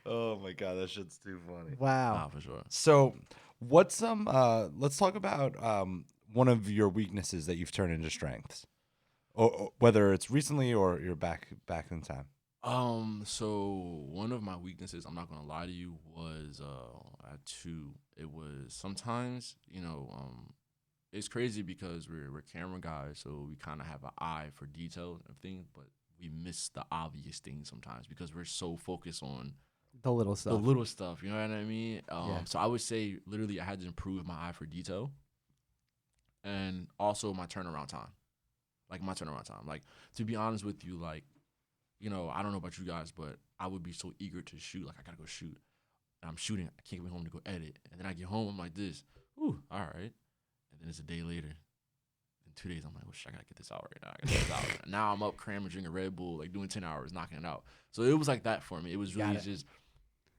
Oh my God, that shit's too funny. Wow. Nah, for sure. So, what's let's talk about one of your weaknesses that you've turned into strengths, or whether it's recently or you're back in time. So one of my weaknesses, I'm not gonna lie to you, was I had two. It was sometimes, it's crazy because we're camera guys, so we kind of have an eye for detail and things, but we miss the obvious things sometimes because we're so focused on The little stuff. You know what I mean? So I would say literally I had to improve my eye for detail, and also my turnaround time. Like, to be honest with you, like, I don't know about you guys, but I would be so eager to shoot. Like, I gotta go shoot. And I'm shooting. I can't get home to go edit. And then I get home, I'm like this. Ooh, all right. And then it's a day later. In 2 days, I'm like, I gotta get this out right now. Now I'm up cramming, drinking Red Bull, like doing 10 hours, knocking it out. So it was like that for me. It was really just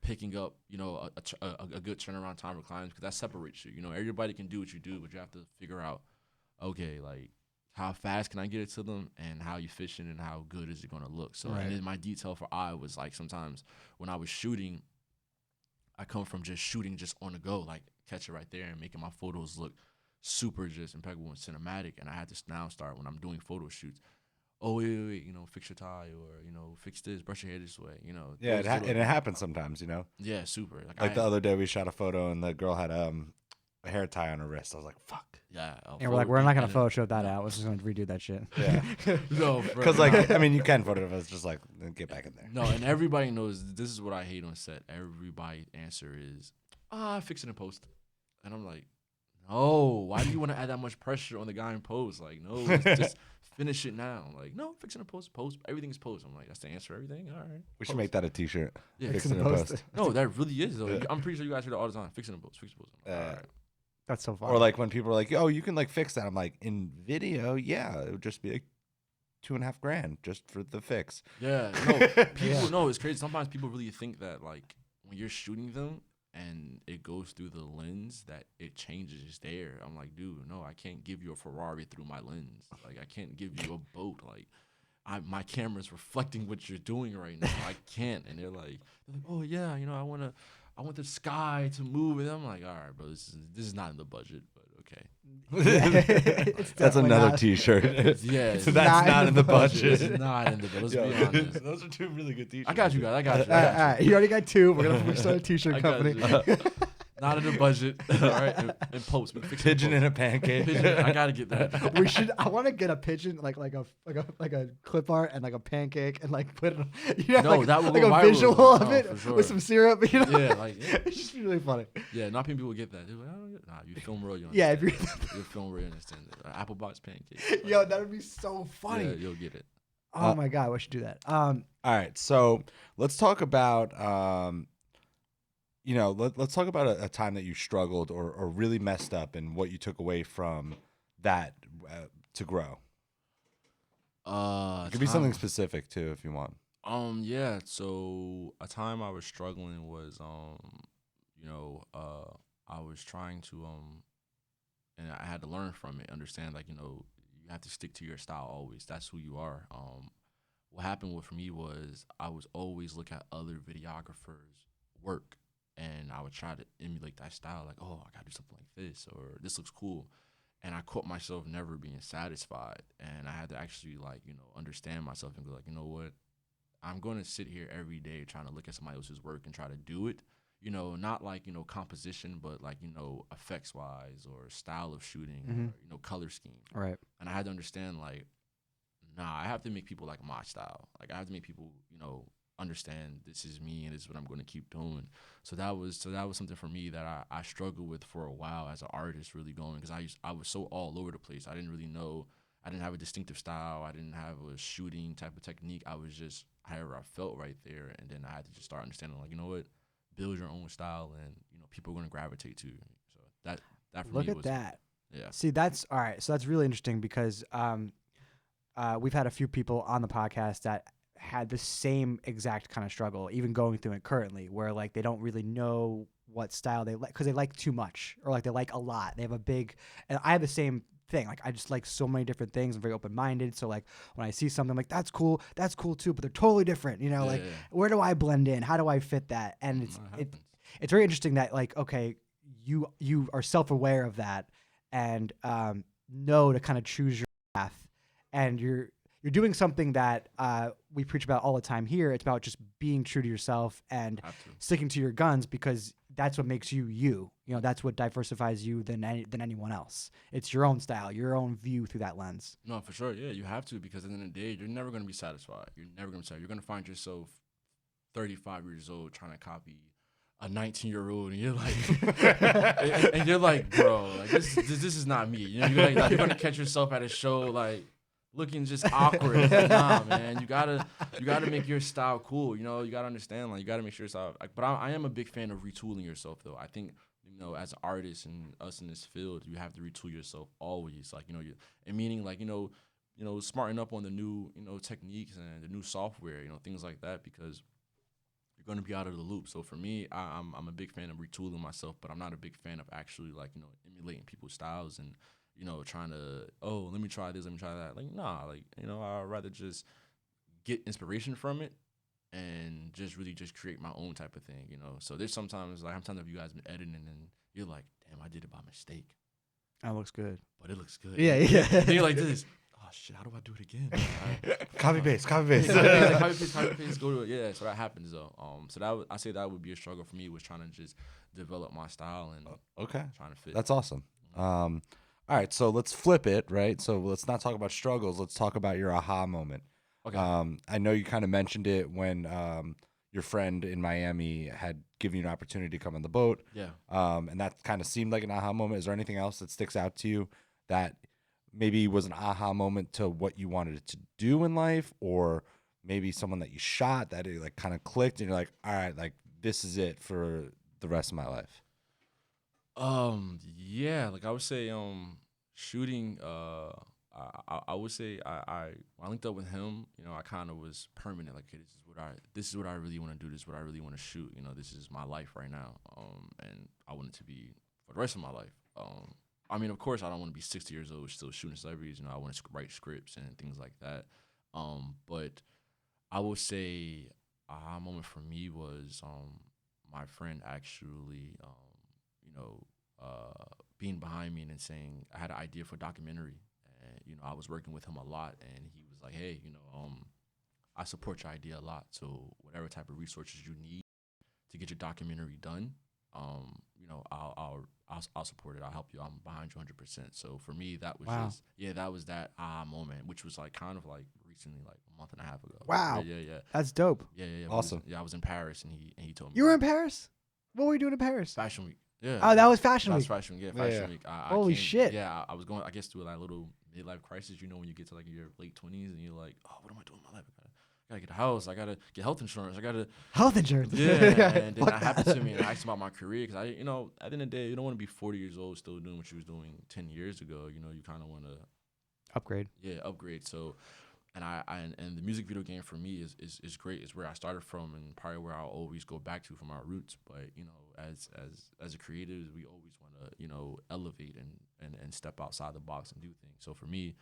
picking up, you know, a good turnaround time for clients, because that separates you. You know, everybody can do what you do, but you have to figure out, okay, like how fast can I get it to them, and how efficient and how good is it going to look. So, Right. and then my detail for eye was like sometimes when I was shooting, I come from just shooting just on the go, like catch it right there and making my photos look super just impeccable and cinematic. And I had to now start when I'm doing photo shoots. Oh wait, you know, fix your tie, or you know, fix this, brush your hair this way, you know. Yeah, those little- and it happens sometimes, you know. yeah, super. Like the other day, we shot a photo and the girl had a hair tie on her wrist. I was like, "Fuck." yeah, And we're like, we're not gonna and- Photoshop that out. We're just gonna redo that shit. Yeah, No, because like I mean, you can photo it. It's just like get back in there. no, and everybody knows this is what I hate on set. Everybody's answer is, fix it in post, and I'm like, no, why do you want to add that much pressure on the guy in post? Like, no, just finish it now. Like, no, fix it in post. Everything is post. I'm like, that's the answer. Everything. All right. We should post. make that a T-shirt. Yeah, Fix Fix it it in in post. post. No, that really is though. Yeah. I'm pretty sure you guys hear it all the time. Fix it in post. Fix it in post. I'm like, all right. That's so funny. Or like when people are like, "Oh, you can like fix that." I'm like, in video, yeah, it would just be like $2.5 grand just for the fix. Yeah, no, people Yeah. know it's crazy. Sometimes people really think that like when you're shooting them and it goes through the lens that it changes it's there. I'm like, dude, no, I can't give you a Ferrari through my lens. Like I can't give you a boat. Like my camera's reflecting what you're doing right now. I can't. And they're like, oh yeah, you know, I want the sky to move. And I'm like, all right, bro, this is not in the budget, but okay. It's That's definitely another not. T-shirt. Yeah, So that's not in the budget. It's not in the budget. Let's Yo, be honest. those are two really good T-shirts. I got you guys. I got you. All right, you already got two. We're gonna start a T-shirt I got company. you. Not in the budget. All right, and post. We can fix it Pigeon in in post. a pancake. Pigeon. I gotta get that. We should. I want to get a pigeon, like a clip art and like a pancake, and like put it. On, you know, No, like, that would like go a viral, visual though. of Oh, it for sure. with some syrup. You know? Yeah, like yeah. It's just really funny. Yeah, not many people get that. They're like, I don't get. Nah, you film real, you Yeah, understand. if You film real, you understand it. Apple box pancake. Yo, that would be so funny. Yeah, you'll get it. Oh my god, we should do that. All right, so let's talk about let's talk about a time that you struggled or really messed up and what you took away from that to grow. It could be something specific too if you want. Yeah. So a time I was struggling was I was trying to and I had to learn from it, understand like, you know, you have to stick to your style always. That's who you are. What happened for me was I was always look at other videographers' work, and I would try to emulate that style. Like, oh, I gotta do something like this, or this looks cool. And I caught myself never being satisfied, and I had to actually like, you know, understand myself and go like, you know what, I'm going to sit here every day trying to look at somebody else's work and try to do it. You know, not like, you know, composition, but like, you know, effects wise or style of shooting, or, you know, color scheme. Right. And I had to understand like, nah, I have to make people like my style. Like I have to make people, you know, understand this is me and this is what I'm going to keep doing. So that was something for me that I struggled with for a while as an artist, really going, because I was so all over the place. I didn't really know. I didn't have a distinctive style. I didn't have a shooting type of technique. I was just however I felt right there. And then I had to just start understanding like, you know what, build your own style, and you know people are going to gravitate to you. So that for Look me at was that. Yeah. See, that's all right. So that's really interesting because we've had a few people on the podcast that had the same exact kind of struggle, even going through it currently, where like they don't really know what style they like because they like too much, or like they like a lot. They have a big, and I have the same thing. Like I just like so many different things. I'm very open minded. So like when I see something, I'm like that's cool too, but they're totally different. You know, like where do I blend in? How do I fit that? And it's very interesting that like okay, you are self aware of that and know to kind of choose your path, and you're doing something that we preach about all the time here. It's about just being true to yourself and sticking to your guns, because that's what makes you you. You know, that's what diversifies you than anyone else. It's your own style, your own view through that lens. No, for sure. Yeah, you have to, because at the end of the day, you're never going to be satisfied. You're never going to be satisfied. You're going to find yourself 35 years old trying to copy a 19-year-old, and you're like, and you're like, bro, like this is not me. You know, you're going to catch yourself at a show like looking just awkward. It's like, nah, man, you gotta make your style cool. You know, you gotta understand, like, you gotta make sure your style. Like, but I am a big fan of retooling yourself, though. I think, you know, as artists and us in this field, you have to retool yourself always. Like, you know, and meaning like, you know, smarten up on the new, you know, techniques and the new software, you know, things like that, because you're you're gonna be out of the loop. So for me, I'm a big fan of retooling myself, but I'm not a big fan of actually like emulating people's styles and trying to let me try this, let me try that. Like nah, like I'd rather just get inspiration from it and just really just create my own type of thing. So there's sometimes like if you guys been editing and you're like, damn, I did it by mistake. That looks good. But it looks good. Yeah, yeah. Then you're like this. Oh shit! How do I do it again? Copy paste, copy paste. Copy paste. Go to it. Yeah, so that happens though. So I say that would be a struggle for me, was trying to just develop my style and trying to fit. That's awesome. All right, so let's flip it, right? So let's not talk about struggles. Let's talk about your aha moment. Okay. I know you kind of mentioned it when your friend in Miami had given you an opportunity to come on the boat. Yeah. And that kind of seemed like an aha moment. Is there anything else that sticks out to you that maybe was an aha moment to what you wanted it to do in life, or maybe someone that you shot that it like kind of clicked and you're like, all right, like this is it for the rest of my life? Yeah, like I would say, shooting, I would say when I linked up with him, I kind of was permanent. Like, okay, this is what I really want to do. This is what I really want to shoot. This is my life right now. And I want it to be for the rest of my life. I mean, of course, I don't want to be 60 years old still shooting celebrities. I want to write scripts and things like that. But I would say a moment for me was my friend actually, being behind me and saying I had an idea for a documentary. And, I was working with him a lot. And he was like, hey, I support your idea a lot. So whatever type of resources you need to get your documentary done, I'll support it. I'll help you. I'm behind you 100%. So for me, that was that was that moment, which was like kind of like recently, like a month and a half ago. Wow. Yeah. That's dope. Yeah. Awesome. I was in Paris and he told me. You were in Paris? What were you doing in Paris? Fashion Week. Yeah. Oh, that was Fashion That's Week. Fashion Week. Yeah, Fashion Yeah. Week. Holy shit. Yeah, I was going, I guess, through like a little midlife crisis, when you get to like your late 20s and you're like, oh, what am I doing in my life? I gotta get a house. I gotta get health insurance. Health insurance. Yeah. And then Fuck that happened to me, and I asked about my career because at the end of the day, you don't want to be 40 years old still doing what you was doing 10 years ago. You kind of want to Upgrade. Yeah, upgrade. So, and the music video game for me is great. It's where I started from, and probably where I'll always go back to from our roots. But as a creative, we always want to elevate and step outside the box and do things. So for me,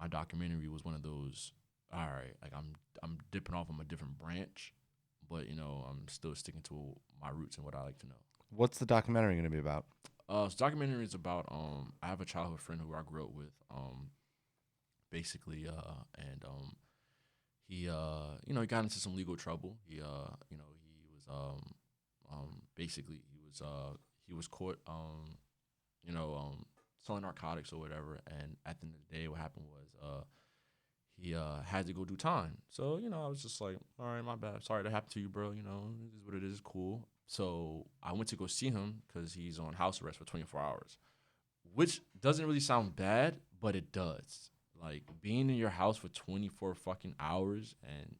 my documentary was one of those. All right, like I'm dipping off on a different branch, but I'm still sticking to my roots and what I like to know. What's the documentary going to be about? So documentary is about I have a childhood friend who I grew up with, basically, and he he got into some legal trouble. He was caught selling narcotics or whatever, and at the end of the day, what happened was he had to go do time. So, I was just like, all right, my bad. Sorry that happened to you, bro. This is what it is. Cool. So I went to go see him because he's on house arrest for 24 hours, which doesn't really sound bad, but it does. Like, being in your house for 24 fucking hours and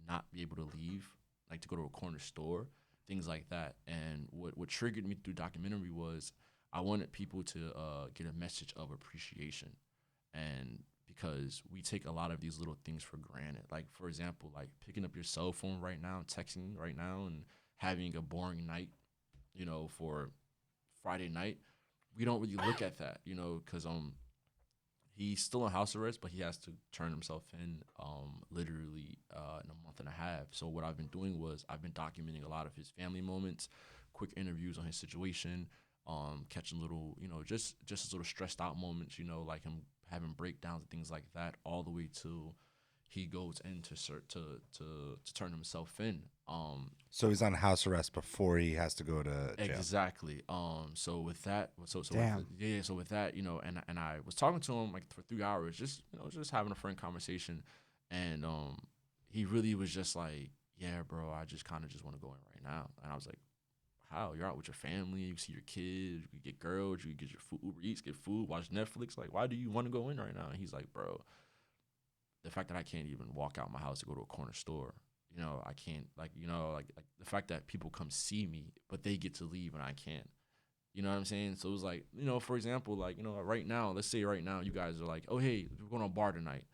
not be able to leave, like to go to a corner store, things like that. And what triggered me through documentary was I wanted people to get a message of appreciation. And because we take a lot of these little things for granted. Like, for example, like picking up your cell phone right now, texting right now, and having a boring night, for Friday night. We don't really look at that, because he's still in house arrest, but he has to turn himself in literally in a month and a half. So what I've been doing was I've been documenting a lot of his family moments, quick interviews on his situation, catching little, just his little stressed out moments, like him having breakdowns and things like that, all the way to he goes in to turn himself in. So he's on house arrest before he has to go to jail. Exactly. So with that, Damn. So with that, and I was talking to him like for 3 hours, just having a friend conversation, and he really was just like, yeah, bro, I just kind of just want to go in right now. And I was like, how? You're out with your family, you see your kids, you can get girls, you can get your food, Uber Eats, get food, watch Netflix. Like, why do you want to go in right now? And he's like, bro, the fact that I can't even walk out my house to go to a corner store, I can't, like the fact that people come see me, but they get to leave and I can't. You know what I'm saying? So it was like, for example, like, right now, let's say right now you guys are like, oh, hey, we're going to a bar tonight.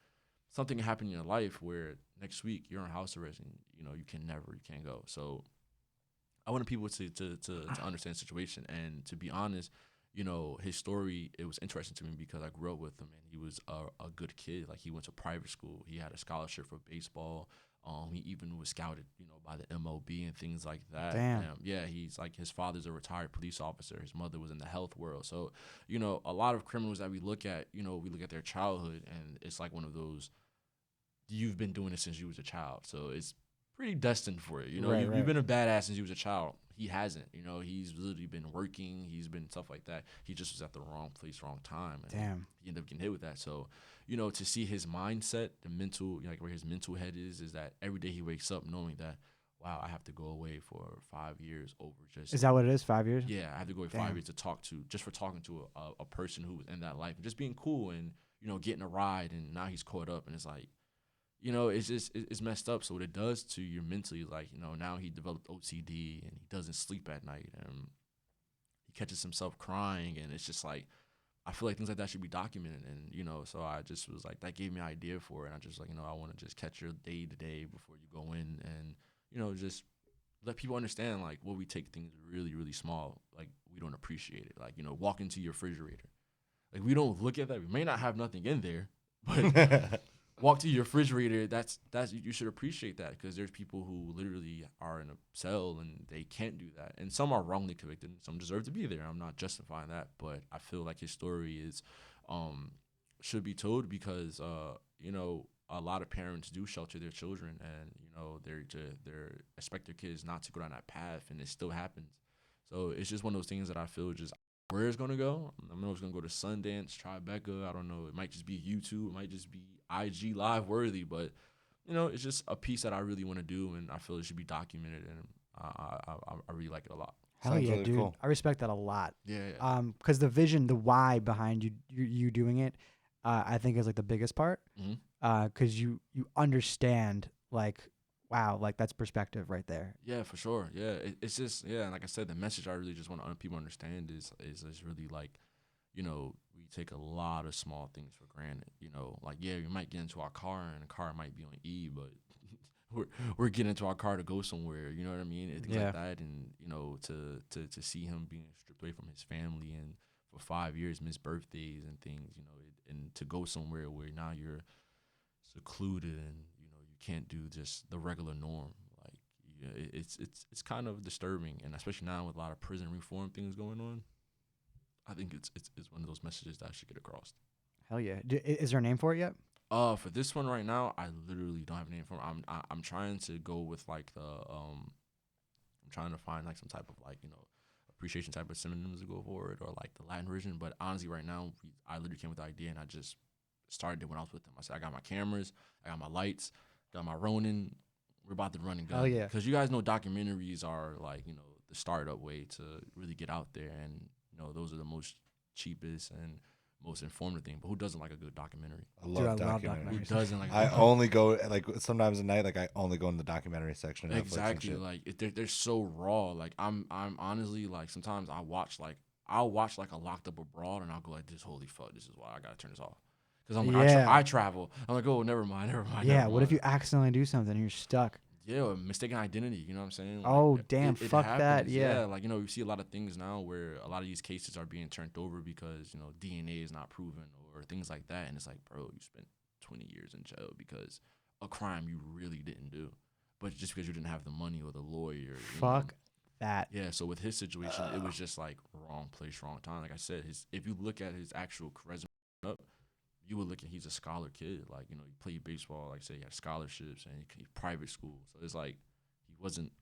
something can happen in your life where next week you're on house arrest and you can't go. So I wanted people to understand the situation. And to be honest, his story, it was interesting to me because I grew up with him and he was a good kid. Like, he went to private school. He had a scholarship for baseball. He even was scouted, by the MLB and things like that. Damn. Yeah, he's like, his father's a retired police officer. His mother was in the health world. So, a lot of criminals that we look at, we look at their childhood and it's like one of those, you've been doing it since you was a child. So it's pretty destined for it. You've been a badass since you was a child. He hasn't. He's literally been working. He's been stuff like that. He just was at the wrong place, wrong time. And Damn. he ended up getting hit with that. So, to see his mindset, the mental, like where his mental head is that every day he wakes up knowing that, wow, I have to go away for 5 years over just. Is that what it is? 5 years? Yeah, I have to go away 5 years to talking to a person who was in that life and just being cool and, getting a ride. And now he's caught up and it's like, it's messed up. So what it does to you mentally, like, now he developed OCD and he doesn't sleep at night and he catches himself crying. And it's just like, I feel like things like that should be documented. And, so I just was like, that gave me an idea for it. And I just like, I want to just catch your day to day before you go in and, just let people understand, like, what we take things really, really small. Like, we don't appreciate it. Like, walk into your refrigerator. Like, we don't look at that. We may not have nothing in there, but walk to your refrigerator. That's you should appreciate that because there's people who literally are in a cell and they can't do that. And some are wrongly convicted. Some deserve to be there. I'm not justifying that, but I feel like his story is should be told because a lot of parents do shelter their children and they expect their kids not to go down that path, and it still happens. So it's just one of those things that I feel just where it's gonna go. I know it's gonna go to Sundance, Tribeca. I don't know. It might just be YouTube. It might just be IG Live worthy. But it's just a piece that I really want to do, and I feel it should be documented, and I really like it a lot. Hell Sounds yeah, really dude. cool. I respect that a lot. Yeah. Because the vision, the why behind you doing it, I think is like the biggest part. Mm-hmm. Because you understand, like, wow, like that's perspective right there. Yeah, for sure. Yeah, it's just and like I said, the message I really just want people to understand is really like, we take a lot of small things for granted. Like, yeah, we might get into our car and the car might be on E, but we're getting into our car to go somewhere. You know what I mean? And things like that, and to see him being stripped away from his family and for 5 years miss birthdays and things, and to go somewhere where now you're secluded and you can't do just the regular norm. Like, it's kind of disturbing, and especially now with a lot of prison reform things going on, I think it's one of those messages that I should get across. Hell yeah. Is there a name for it yet? For this one right now, I literally don't have a name for it. I'm trying to go with like I'm trying to find like some type of like appreciation type of synonyms to go for it, or like the Latin version. But honestly, right now, I literally came with the idea and I just started it when I was with them. I said, I got my cameras, I got my lights, got my Ronin. We're about to run and gun. Hell yeah. Because you guys know documentaries are like, the startup way to really get out there. And, those are the most cheapest and most informative thing. But who doesn't like a good documentary? I love documentaries. Who doesn't like I only go, like, sometimes at night, like, I only go in the documentary section of Netflix exactly. and shit. Like, they're so raw. Like, I'm honestly, like, sometimes I'll watch like a Locked Up Abroad and I'll go like this, holy fuck, this is why I gotta turn this off. Because I'm like, I travel. I'm like, oh, never mind. Yeah, what if you accidentally do something and you're stuck? Yeah, mistaken identity, you know what I'm saying? Like, oh, damn, it fuck happens. that, yeah. Like, we see a lot of things now where a lot of these cases are being turned over because, DNA is not proven or things like that. And it's like, bro, you spent 20 years in jail because a crime you really didn't do. But just because you didn't have the money or the lawyer. Fuck that. Yeah, so with his situation, it was just like wrong place, wrong time. Like I said, if you look at his actual resume up, you would look at he's a scholar kid. Like, he played baseball, like I said, he had scholarships and he private school. So it's like he wasn't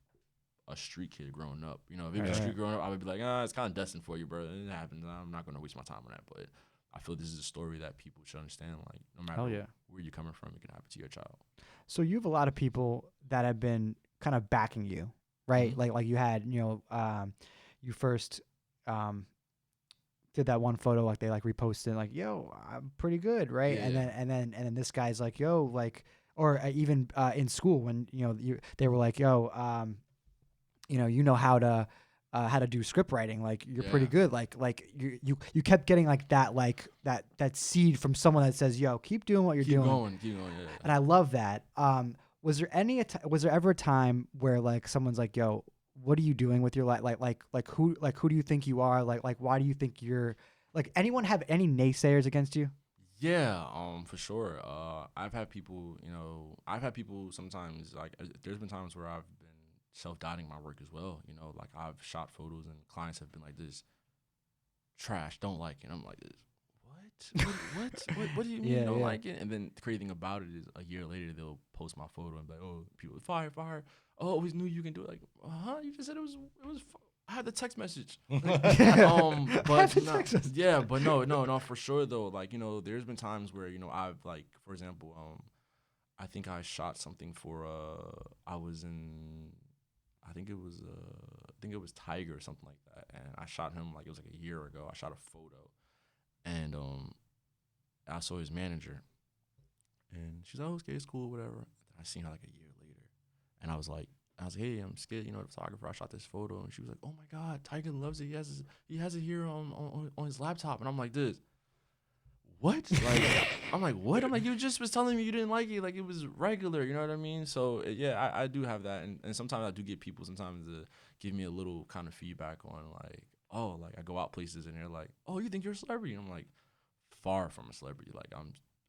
a street kid growing up. If he was a street growing up, I would be like, it's kind of destined for you, bro. It happens. I'm not going to waste my time on that. But I feel this is a story that people should understand. Like, no matter where you're coming from, it can happen to your child. So you have a lot of people that have been kind of backing you, right? Mm-hmm. Like you had, you first did that one photo, like they like reposted, like, yo, I'm pretty good, right? Yeah. And then this guy's like, yo, like, or even in school when they were like, yo, you know how to how to do script writing. Like you're pretty Yeah. good. Like you kept getting like that seed from someone that says, "Yo, keep doing what you're Keep doing." going, keep going. Yeah. And I love that. Was there ever a time where like someone's like, "Yo, what are you doing with your life? Who do you think you are? Like why do you think you're like anyone have any naysayers against you?" Yeah, for sure. I've had people, sometimes like there's been times where I've been self-doubting my work as well. Like I've shot photos and clients have been like this trash, don't like it. And I'm like this. What do you mean Yeah, don't yeah. like it? And then the crazy thing about it is a year later they'll post my photo and be like, oh, people fire. Oh, always knew you can do it. Like, you just said it was. I had the text message. But no, yeah, but no, for sure though. Like there's been times where I've like, for example, I think I shot something for I was in, I think it was Tiger or something like that, and I shot him like it was like a year ago. I shot a photo, and I saw his manager, and she's like, "Oh, okay, it's cool, whatever." And then I seen her like a year later, and I was like, "Hey, I'm scared, the photographer. I shot this photo," and she was like, "Oh my God, Tiger loves it. He has it here on his laptop." And I'm like, "This, what?" Like, I'm like, "What?" I'm like, "You just was telling me you didn't like it, like it was regular." You know what I mean? So yeah, I do have that, and sometimes I do get people sometimes to give me a little kind of feedback on like, oh, like I go out places and they're like, "Oh, you think you're a celebrity?" And I'm like, far from a celebrity. Like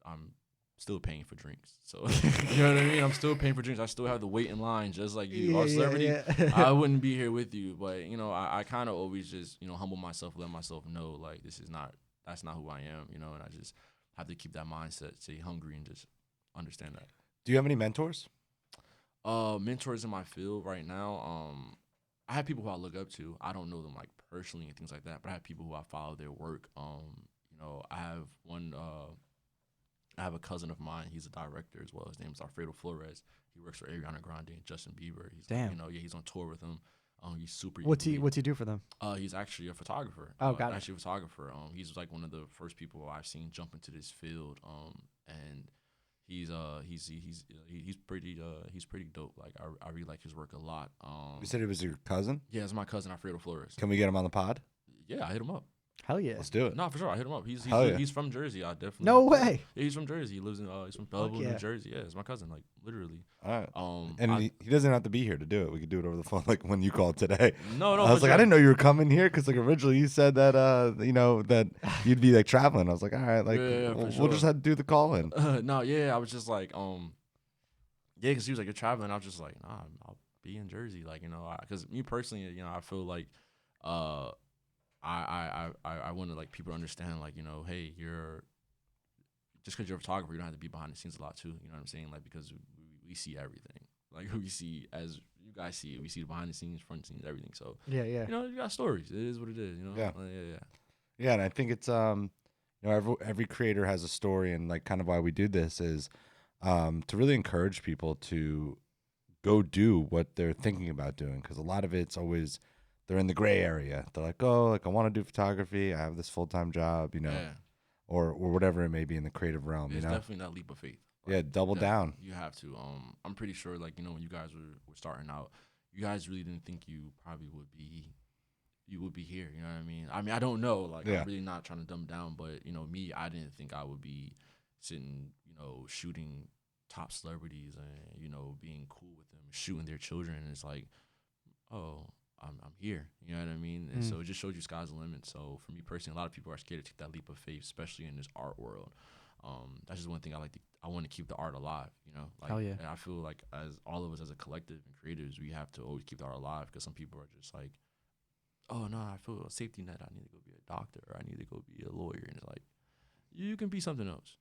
I'm still paying for drinks. So you know what I mean? I'm still paying for drinks. I still have to wait in line just like you. Our celebrity, Yeah. I wouldn't be here with you. But I kind of always just humble myself, let myself know like that's not who I am. And I just have to keep that mindset, stay hungry, and just understand that. Do you have any mentors? Mentors in my field right now. I have people who I look up to. I don't know them like personally and things like that, but I have people who I follow their work. I have one. I have a cousin of mine. He's a director as well. His name is Alfredo Flores. He works for Ariana Grande and Justin Bieber. He's Damn. he's on tour with him. He's super. What's he do for them? He's actually a photographer. Oh, got it. Actually a photographer. He's like one of the first people I've seen jump into this field. And he's pretty dope. Like I really like his work a lot. You said it was your cousin? Yeah, it's my cousin Alfredo Flores. Can we get him on the pod? Yeah, I hit him up. Hell yeah. Let's do it. No, for sure. I hit him up. He's from Jersey. I definitely. No way. Yeah, he's from Jersey. He lives in he's from Belleville, yeah. New Jersey. Yeah, it's my cousin. Like literally. All right. And he doesn't have to be here to do it. We could do it over the phone, like when you called today. No. I was like, I didn't know you were coming here because like originally you said that that you'd be like traveling. I was like, all right, like we'll just have to do the call in. No, yeah, I was just like, yeah, because he was like, you're traveling. I was just like, nah, I'll be in Jersey, like because me personally, I feel like, I want to like people to understand like hey, you're just because you're a photographer, you don't have to be behind the scenes a lot too. You know what I'm saying? Like because we see everything. Like we see as you guys see it, we see the behind the scenes, front scenes, everything. So Yeah. you got stories. It is what it is. Yeah. Yeah. Yeah, and I think it's every creator has a story, and like kind of why we do this is to really encourage people to go do what they're thinking about doing, because a lot of it's always they're in the gray area. They're like, oh, like I want to do photography. I have this full-time job, Yeah. or whatever it may be in the creative realm. It's definitely that leap of faith. Yeah, double down. You have to. I'm pretty sure, like when you guys were starting out, you guys really didn't think you probably would be here. You know what I mean? I don't know. Like I'm really not trying to dumb down, but me, I didn't think I would be sitting, shooting top celebrities and being cool with them, shooting their children. And it's like, oh, I'm here. You know what I mean? And so it just shows you sky's the limit. So for me personally, a lot of people are scared to take that leap of faith, especially in this art world. That's just one thing I want to keep the art alive, Like, hell yeah. And I feel like as all of us as a collective and creators, we have to always keep the art alive, because some people are just like, oh no, I feel a safety net. I need to go be a doctor, or I need to go be a lawyer. And it's like, you can be something else,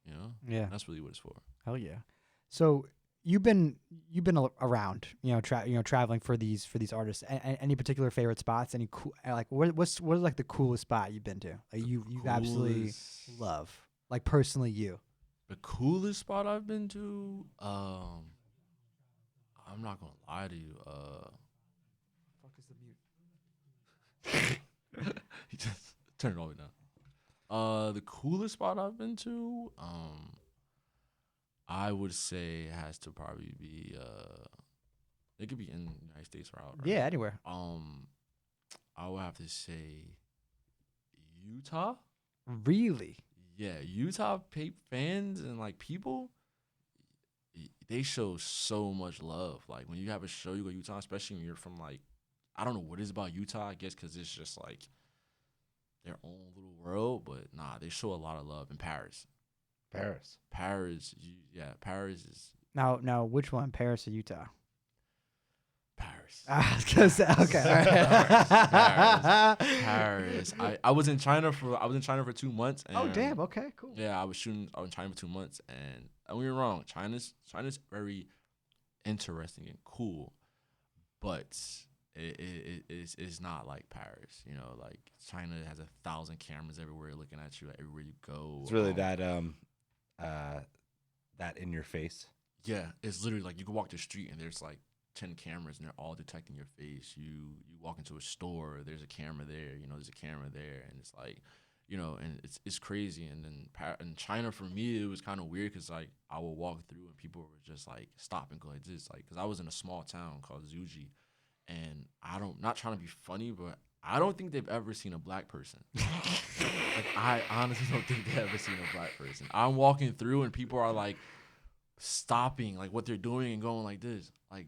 Yeah. That's really what it's for. Hell yeah. So you've been around, traveling for these artists. Any particular favorite spots? Any cool, like what's like the coolest spot you've been to? Like you absolutely love, like personally you. The coolest spot I've been to, I'm not gonna lie to you. Fuck is the mute? He just turned it all the way down. The coolest spot I've been to, I would say it has to probably be it could be in the United States or out. Right? Yeah, anywhere. I would have to say Utah. Really? Yeah, Utah fans and like people, they show so much love. Like when you have a show, you go to Utah, especially when you're from like, I don't know what it is about Utah. I guess because it's just like their own little world. But nah, they show a lot of love in Paris. Paris. Paris, Paris is Now, which one? Paris or Utah? Paris. I was gonna say, okay. All right. Paris. I was in China for 2 months. And Oh damn. Okay. Cool. Yeah, I was in China for 2 months, and don't get me wrong, China's very interesting and cool, but it's not like Paris. You know, like China has 1,000 cameras everywhere looking at you, like, everywhere you go. It's really that in your face. Yeah, it's literally like you can walk the street and there's like 10 cameras and they're all detecting your face. You walk into a store, there's a camera there. You know, there's a camera there, and it's like, you know, and it's crazy. And then in China, for me, it was kind of weird because like I would walk through and people would just like stop and go like this, like because I was in a small town called Zuji, and not trying to be funny, but I don't think they've ever seen a black person. Like I honestly don't think they've ever seen a black person. I'm walking through and people are like stopping like what they're doing and going like this, like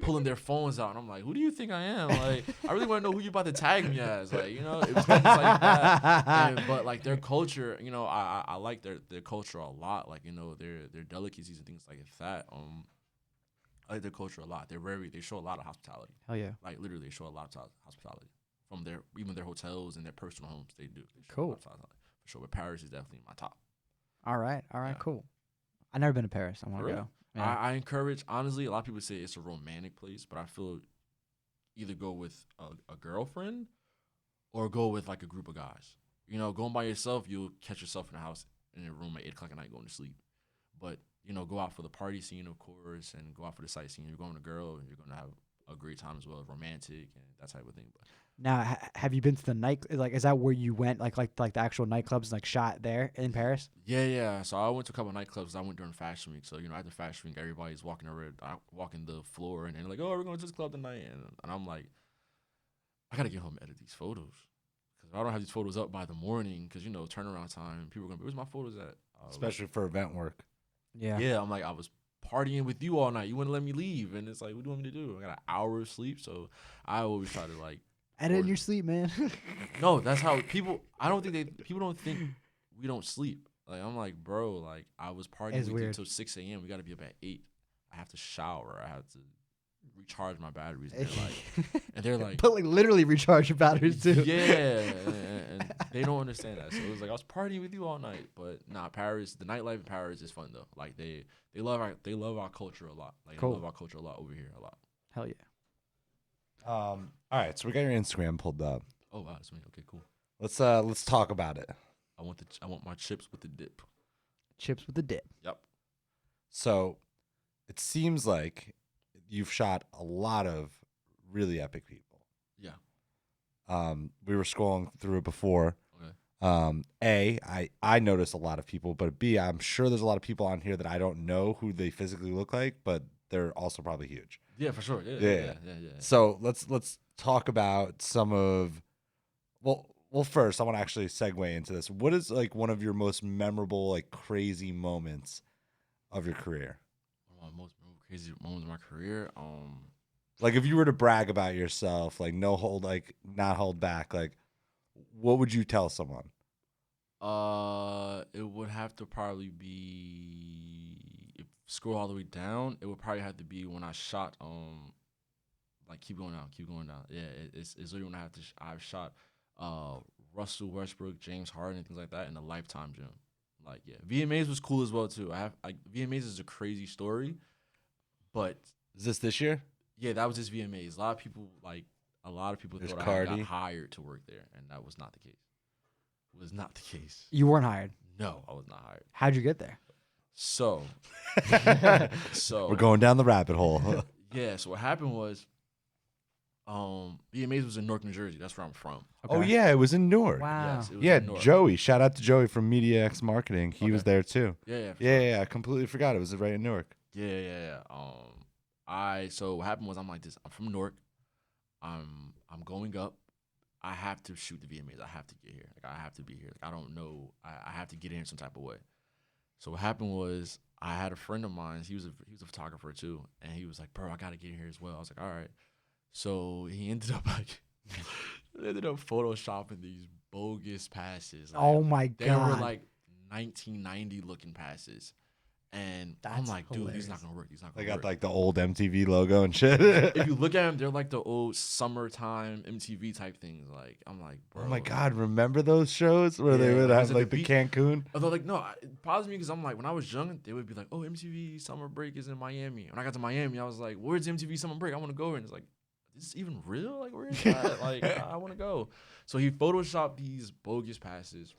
pulling their phones out, and I'm like, who do you think I am? Like, I really want to know who you about to tag me as. Like, you know, it was things like that. But like their culture, you know, I like their culture a lot. Like, you know, their delicacies and things like that. I like their culture a lot. They show a lot of hospitality. Hell yeah. Like literally, they show a lot of hospitality from even their hotels and their personal homes. They do. They show Cool. a lot of hospitality, for sure. But Paris is definitely my top. All right. Yeah. Cool. I've never been to Paris. I want to Really? go. Yeah. I encourage, honestly, a lot of people say it's a romantic place, but I feel either go with a girlfriend or go with like a group of guys. You know, going by yourself, you'll catch yourself in the house in your room at 8 o'clock at night going to sleep. But, you know, go out for the party scene, of course, and go out for the sightseeing. You're going to girl, and you're going to have a great time as well, romantic and that type of thing. But Now, have you been to the night? Like, is that where you went? Like the actual nightclubs, like shot there in Paris? yeah. So I went to a couple of nightclubs. I went during Fashion Week. So, you know, after Fashion Week, everybody's walking around, walking the floor, and they're like, oh, we're going to this club tonight. And I'm like, I got to get home and edit these photos. Because I don't have these photos up by the morning, because, you know, turnaround time, people are going to be, where's my photos at? Especially for event work. Yeah. Yeah, I'm like, I was partying with you all night. You wouldn't let me leave. And it's like, what do you want me to do? I got an hour of sleep. So I always try to like, Edit in your sleep, man. no, that's how people, people don't think we don't sleep. Like, I'm like, bro, like, I was partying It's with you weird. until 6 a.m. We got to be up at 8. I have to shower. I have to recharge my batteries. And they're like, But like literally recharge your batteries too. yeah. And they don't understand that. So it was like, I was partying with you all night. But nah, Paris, the nightlife in Paris is fun though. Like, they love our culture a lot. Like, Cool. they love our culture a lot over here a lot. Hell yeah. All right, so we got your Instagram pulled up. Oh wow, that's me. Okay, cool. Let's talk about it. I want my chips with the dip. Chips with the dip. Yep. So, it seems like you've shot a lot of really epic people. Yeah. We were scrolling through it before. Okay. I noticed a lot of people, but B, I'm sure there's a lot of people on here that I don't know who they physically look like, but they're also probably huge. Yeah, for sure. Yeah. Yeah. So let's talk about some of. Well, first I want to actually segue into this. What is like one of your most memorable, like crazy moments of your career? One of my most crazy moments of my career. Like if you were to brag about yourself, like not hold back, like what would you tell someone? It would have to probably be, if scroll all the way down, it would probably have to be when I shot like keep going down. Yeah, it's literally when I've shot Russell Westbrook, James Harden, and things like that in the Lifetime gym. Like, yeah, VMAs was cool as well too. VMAs is a crazy story, but Is this year? yeah, that was just VMAs. A lot of people There's thought I Cardi. got hired to work there, and that was not the case. It was not the case. You weren't hired. No, I was not hired. How'd you get there? So We're going down the rabbit hole. yeah. So what happened was, VMAs was in Newark, New Jersey. That's where I'm from. Oh Okay. yeah, it was in Newark. Wow. Yes, it was Yeah, in Newark. Joey. Shout out to Joey from Media X Marketing. He was Okay. there too. Yeah. Yeah, I completely forgot it was right in Newark. Yeah. So what happened was, I'm like this. I'm from Newark. I'm going up. I have to shoot the VMAs. I have to get here. Like I have to be here. Like I don't know. I have to get in some type of way. So what happened was I had a friend of mine. He was a photographer too, and he was like, "Bro, I gotta get in here as well." I was like, "All right." So he ended up like photoshopping these bogus passes. Like, Oh my they were God. like 1990 looking passes. And I'm That's like, dude, hilarious. these not gonna work. These not They gonna work. got like the old MTV logo and shit. If you look at them, they're like the old summertime MTV type things. Like, I'm like, bro. Oh my God, remember those shows where they Yeah, would like, have was it like the the beach? Cancun? Although, like, no, it bothers me because I'm like, when I was young, they would be like, oh, MTV summer break is in Miami. When I got to Miami, I was like, where's MTV summer break? I want to go. And it's like, is this even real? Like, where is that? Like, I want to go. So he photoshopped these bogus passes.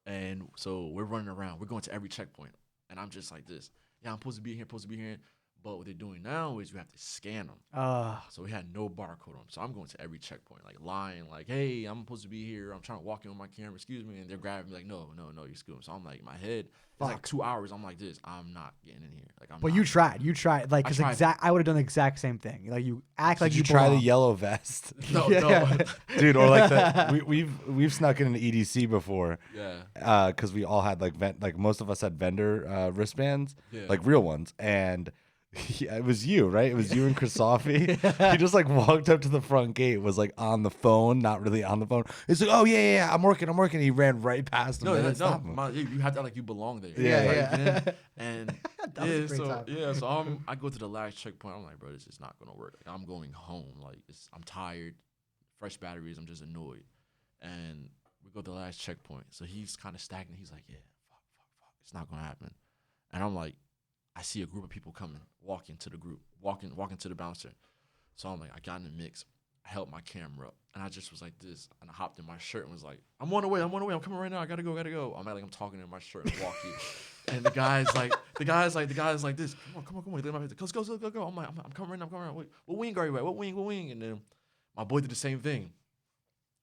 And so we're running around. We're going to every checkpoint. And I'm just like this. Yeah, I'm supposed to be here, But what they're doing now is you have to scan them. So we had no barcode on them. So I'm going to every checkpoint, like lying, like, hey, I'm supposed to be here. I'm trying to walk in with my camera. Excuse me. And they're grabbing me like, no, you're screwing. So I'm like, in my head, it's like 2 hours. I'm like this. I'm not getting in here. Like, I'm But not. you tried. Like, I tried. I would have done the exact same thing. Like, you act like Did you you try the belong. yellow vest? No, Yeah. no. Dude, or like that we've snuck in an EDC before. Yeah. Because we all had like most of us had vendor wristbands, Yeah. like real ones, and it was you, right? It was you and Chrisofi. He just like walked up to the front gate, was like on the phone, not really on the phone. He's like, "Oh yeah, I'm working." He ran right past him. No, and no, didn't stop him. you have to act like you belong there. Yeah. And That was a great time. so I go to the last checkpoint. I'm like, bro, this is not gonna work. Like, I'm going home. Like, I'm tired, fresh batteries. I'm just annoyed. And we go to the last checkpoint. So he's kind of stagnant. He's like, yeah, fuck, it's not gonna happen. And I'm like, I see a group of people coming, walking to the group, walking to the bouncer. So I'm like, I got in the mix. I held my camera up, and I just was like this, and I hopped in my shirt and was like, I'm on the way, I'm coming right now, I gotta go. I'm talking in my shirt and walking, and the guy's like this, come on, let my go. I'm like, I'm coming right now. Wait, what wing are you at? What wing? And then my boy did the same thing.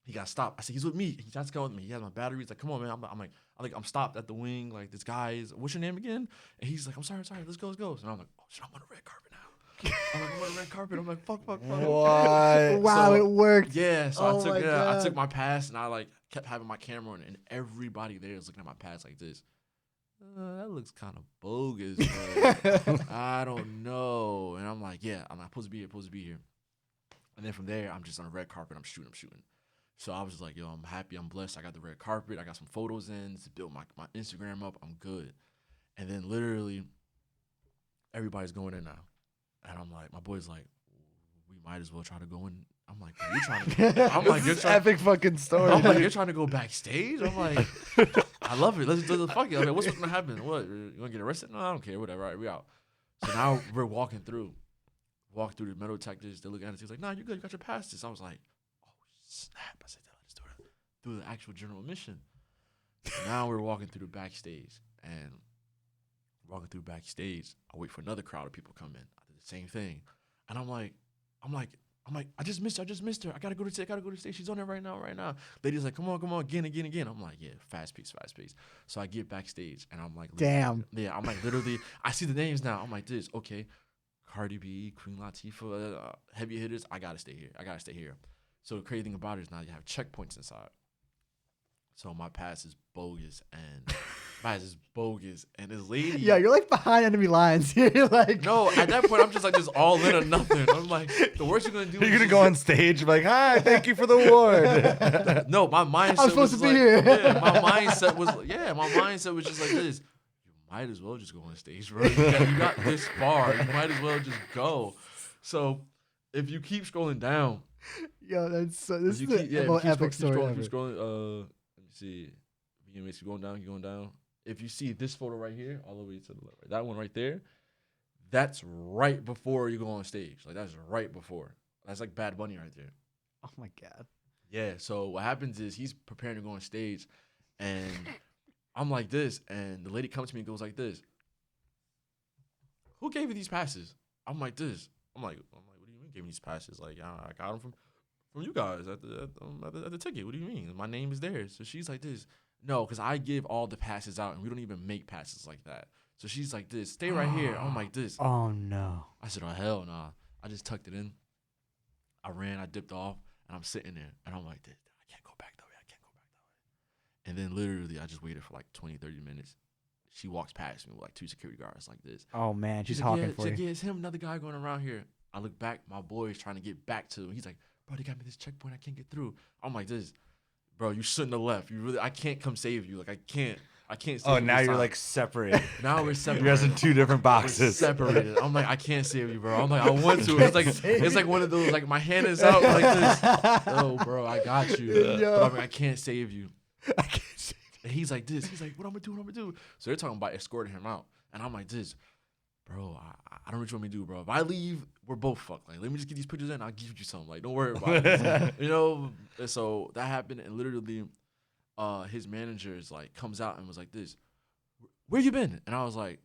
He got stopped. I said, he's with me. He tried to come with me. He has my batteries. Like, come on, man. I'm stopped at the wing. Like, this guy is, what's your name again? And he's like, I'm sorry. Let's go. And I'm like, oh shit, I'm on the red carpet now. I'm on the red carpet. I'm like, fuck. What? Wow, So, it worked. Yeah. So Oh my I God. took my pass and I like kept having my camera on, and everybody there is looking at my pass like this. That looks kind of bogus, bro. I don't know. And I'm like, yeah, I'm not supposed to be here. And then from there, I'm just on the red carpet. I'm shooting. So I was just like, yo, I'm happy. I'm blessed. I got the red carpet. I got some photos in to build my Instagram up. I'm good. And then literally, everybody's going in now. And I'm like, my boy's like, we might as well try to go in. I'm like, you're trying to. I'm like, you're trying. Epic fucking story. I'm like, you're trying to go backstage. I'm like, I love it. Let's fuck it. I'm like, what's gonna happen? What? You gonna get arrested? No, I don't care. Whatever. All right, we out. So now we're walking through. Walk through the metal detectors. They look at us. He's like, nah, you're good. You got your passes. I was like, oh snap. I said, let's do the actual general admission. So now we're walking through the backstage, and walking through backstage, I wait for another crowd of people come in. I did the same thing, and I'm like, I just missed her. I gotta go to stage. She's on there right now. Lady's like, come on, again. I'm like, yeah, fast pace. So I get backstage, and I'm like, Damn. yeah, I'm like literally, I see the names now. I'm like, this, okay, Cardi B, Queen Latifah, heavy hitters. I gotta stay here. So the crazy thing about it is now you have checkpoints inside. So my pass is bogus, and this lady. Yeah, you're like behind enemy lines. You're like, No, at that point I'm just like this all in or nothing. I'm like, the worst you're gonna do. You're gonna go on stage like, hi, thank you for the award. No, my mindset. I'm supposed was to be like, here. Yeah, my mindset was just like this. You might as well just go on stage, bro. You got this far. You might as well just go. So if you keep scrolling down, yo, that's this if is you keep, the most epic story scrolling, ever. keep scrolling. Let me see. VMAs keep going down. If you see this photo right here, all the way to the left, that one right there, that's right before you go on stage. Like, that's right before. That's like Bad Bunny right there. Oh my God. Yeah. So what happens is he's preparing to go on stage, and I'm like this, and the lady comes to me and goes like this. Who gave you these passes? I'm like this. I'm like, what do you mean gave me these passes? Like, I got them from you guys at the ticket. What do you mean? My name is there. So she's like this. No, because I give all the passes out, and we don't even make passes like that. So she's like this. Stay right here. I'm like this. Oh no. I said, oh hell nah. I just tucked it in. I ran, I dipped off, and I'm sitting there, and I'm like, I can't go back that way. I can't go back that way. And then literally, I just waited for like 20, 30 minutes. She walks past me with like 2 security guards like this. Oh man, she's like, hawking for she's you. like, yeah, it's him, another guy going around here. I look back, my boy is trying to get back to him. He's like, bro, they got me this checkpoint, I can't get through. I'm like, bro, you shouldn't have left. I can't come save you. Like, I can't save you. Oh, now this you're time. like separated. Now we're separated. You guys in 2 different boxes. Separated. I'm like, I can't save you, bro. I'm like, I want to. It's like one of those, like my hand is out like this. Oh, bro, I got you. But I'm like, I can't save you. I can't see. And he's like this. He's like, what I'm gonna do? So they're talking about escorting him out. And I'm like this, bro, I don't know what you want me to do, bro. If I leave, we're both fucked. Like, let me just get these pictures in, I'll give you something. Like, don't worry about it. You know? And so that happened, and literally his manager is like, comes out and was like this, where you been? And I was like,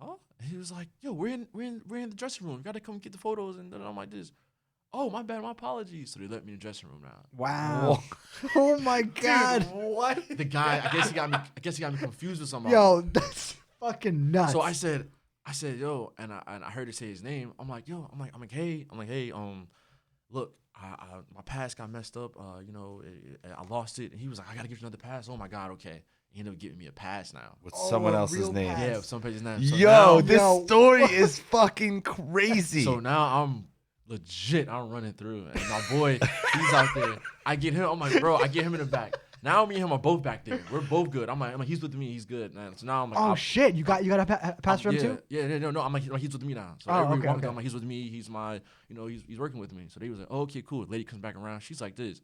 huh? And he was like, yo, we're in the dressing room. You gotta come get the photos. And then I'm like this. Oh, my bad, my apologies. So they let me in the dressing room now. Wow. Oh my God. Dude, what? The guy, I guess he got me confused with somebody. Yo, that's fucking nuts. So I said, yo, and I heard her say his name. I'm like, yo, I'm like, hey, look, my pass got messed up. I lost it. And he was like, I gotta give you another pass. Oh my God, okay. He ended up giving me a pass now. With someone a else's real name. pass. Yeah, with somebody's name. So Yo, now, this story is fucking crazy. So now I'm legit. I'm running through, and my boy, he's out there. I get him. I'm like, bro, I get him in the back. Now me and him are both back there. We're both good. I'm like, he's with me. He's good. Man. So now I'm like, oh shit, you got a pass for him too? Yeah, no. I'm like, he's with me now. So Okay. I'm like, he's with me. He's my, he's working with me. So they was like, oh, okay, cool. Lady comes back around. She's like this,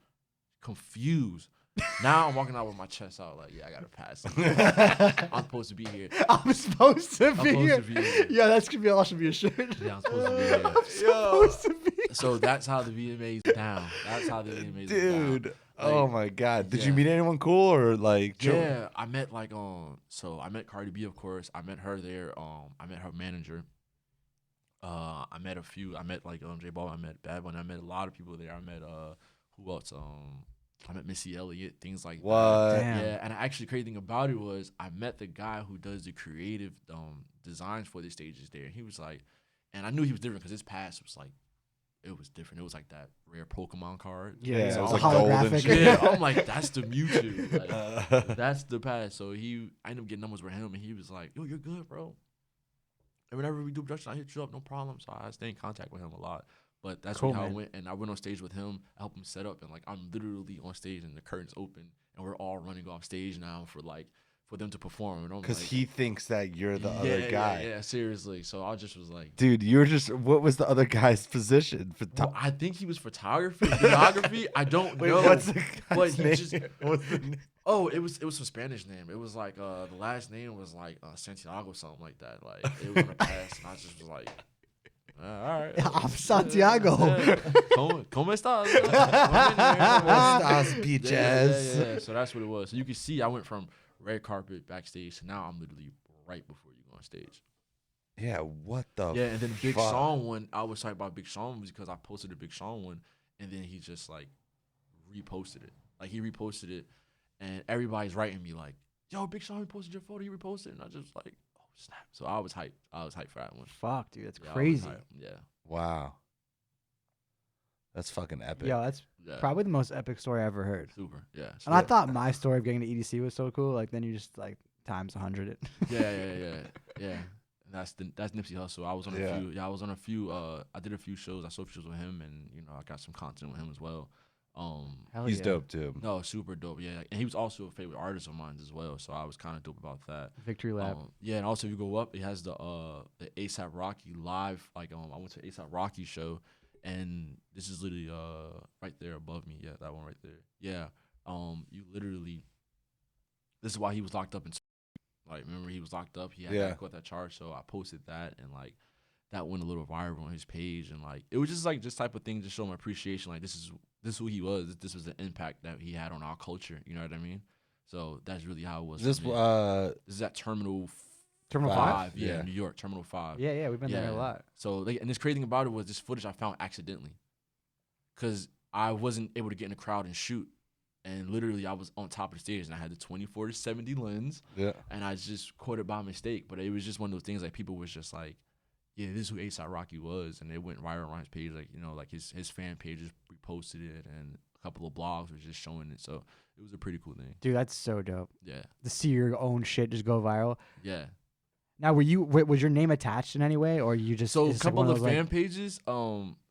confused. Now I'm walking out with my chest out, like, yeah, I got a pass. I'm supposed to be here. I'm supposed to be here. Yeah, that's gonna be also be a shirt. Yeah, I'm supposed to be here. Supposed to be. So that's how the VMAs down. That's how the VMAs Dude. down. Oh my God. Did you yeah. meet anyone cool or like? Yeah, I met so I met Cardi B, of course. I met her there. I met her manager. I met J Balvin. I met Bad Bunny. I met a lot of people there. I met who else? I met Missy Elliott, things like What? that. Damn. Yeah, and the actually crazy thing about it was I met the guy who does the creative designs for the stages there. And he was like, and I knew he was different because his pass was like, it was different. It was like that rare Pokemon card. Yeah, so it was I'm like gold and holographic. shit. yeah, I'm like, that's the Mewtwo. Like, that's the pass. So I ended up getting numbers with him, and he was like, yo, you're good, bro. And whenever we do production, I hit you up, no problem. So I stay in contact with him a lot. But that's Cool, really how man. I went. And I went on stage with him, I helped him set up. And, like, I'm literally on stage, and the curtain's open. And we're all running off stage now for them to perform. Because like, he thinks that you're the other guy. Yeah, seriously. So I just was like, Dude, what was the other guy's position? well, I think he was photography, videography. I don't Wait, know. what's the But guy's he name? just, What's the name? oh, it was some Spanish name. It was like the last name was like Santiago, something like that. Like it was on the pass, and I just was like, all right, I'm Santiago. ¿Cómo estás? Estás, bitches. Yeah. So that's what it was. So you can see I went from red carpet backstage to now I'm literally right before you go on stage. Yeah, what the Yeah, and then Big fuck? Sean one, I was talking about Big Sean was because I posted a Big Sean one, and then he just like reposted it. Like he reposted it, and everybody's writing me like, "Yo, Big Sean reposted your photo. He reposted it," and I just like, "Oh snap!" So I was hyped. I was hyped for that one. Fuck, dude, that's Yeah, I was crazy. hyped. Yeah. Wow. That's fucking epic. Yo, that's Yeah. probably the most epic story I ever heard. Super. Yeah. And I thought my story of getting to EDC was so cool. Like then you just like times 100 it. Yeah. And that's Nipsey Hussle. I was on Yeah. a few. Yeah, I was on a few. I did a few shows. I saw a few shows with him, and I got some content with him as well. Hell He's yeah. dope too. No, super dope. Yeah, and he was also a favorite artist of mine as well. So I was kind of dope about that. Victory Lap. Yeah, and also if you go up, it has the ASAP Rocky live. Like I went to ASAP Rocky show, and this is literally right there above me. Yeah, that one right there. Yeah. You literally. This is why he was locked up in. Like remember he was locked up. He had to go at that charge. So I posted that and like. That went a little viral on his page, and like it was just like this type of thing to show my appreciation. Like this is who he was. This was the impact that he had on our culture. You know what I mean? So that's really how it was. This this is at Terminal 5. Yeah, New York, Terminal 5. Yeah, we've been there a lot. So and this crazy thing about it was this footage I found accidentally, because I wasn't able to get in the crowd and shoot, and literally I was on top of the stage and I had the 24-70 lens. Yeah. And I just caught it by mistake, but it was just one of those things like people was just like. yeah, this is who ASAP Rocky was, and it went viral on his page. Like, you know, like his fan pages reposted it, and a couple of blogs were just showing it. So it was a pretty cool thing. Dude, that's so dope. Yeah, To see your own shit just go viral. yeah. Now, was your name attached in any way, or you just So a is it couple one of those, like- fan pages,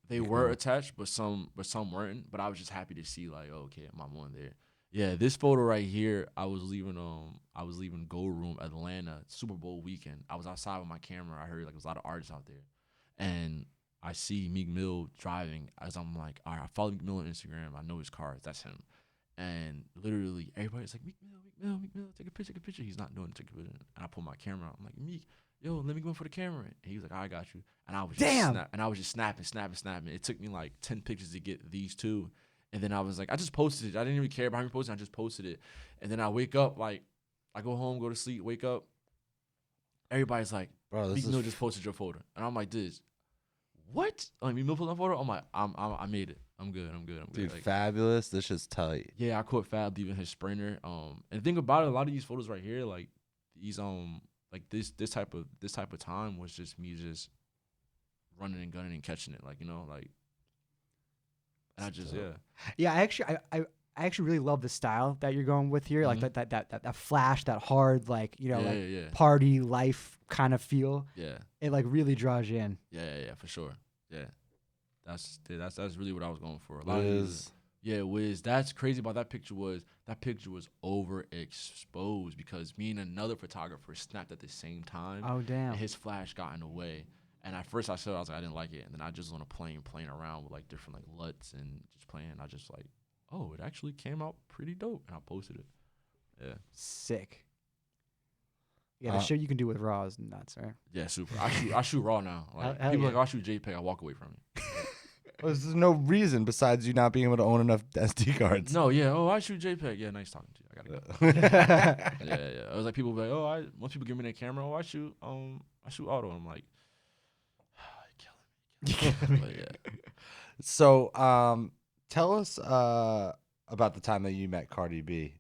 they were Cool. attached, but some weren't. But I was just happy to see, like, oh, okay, I'm on there. Yeah, this photo right here, I was leaving Gold Room, Atlanta, Super Bowl weekend. I was outside with my camera. I heard like there's a lot of artists out there, and I see Meek Mill driving. As I'm like, all right, I follow Meek Mill on Instagram. I know his cars. That's him. And literally everybody's like, Meek Mill, take a picture. He's not doing it, take a picture. And I pull my camera out. I'm like, Meek, yo, let me go in for the camera. And he was like, I got you. And I was just snapping. It took me like 10 pictures to get these two. And then I was like, I just posted it. I didn't even care about me posting. I just posted it. And then I wake up, like, I go home, go to sleep, wake up. Everybody's like, Bro, this Meek is Mill just posted your photo. And I'm like, this, what? Like, Meek Mill posted my photo? I'm like, I made it. I'm good. dude, Like, fabulous. This is tight. yeah, I caught Fab leaving his sprinter. And the thing about it, a lot of these photos right here, like these like this type of time was just me just running and gunning and catching it, like, you know, like, and I just Yeah, I actually really love the style that you're going with here, like Mhm. that flash, that hard, like, you know, yeah, like yeah, party life kind of feel. yeah, It like really draws you in. yeah, for sure, yeah. That's really what I was going for. A lot of Wiz. these, yeah, Wiz. That's crazy about that picture was overexposed because me and another photographer snapped at the same time. Oh And damn. his flash got in the way. And at first I said, I was like, I didn't like it. And then I just was on a plane playing around with like different like LUTs and just playing. I just like, oh, it actually came out pretty dope. And I posted it. Yeah. Sick. Yeah, the shit you can do with RAW is nuts, right? Yeah, super. I shoot raw now. Like Hell people yeah. like, I shoot JPEG, I walk away from it. Well, there's no reason besides you not being able to own enough SD cards. No, yeah. Oh, I shoot JPEG. Yeah, nice talking to you. I gotta go. Yeah. It was like people be like, oh, most people give me their camera. Oh, I shoot auto. I'm like, you're killing me. But yeah. So, tell us about the time that you met Cardi B.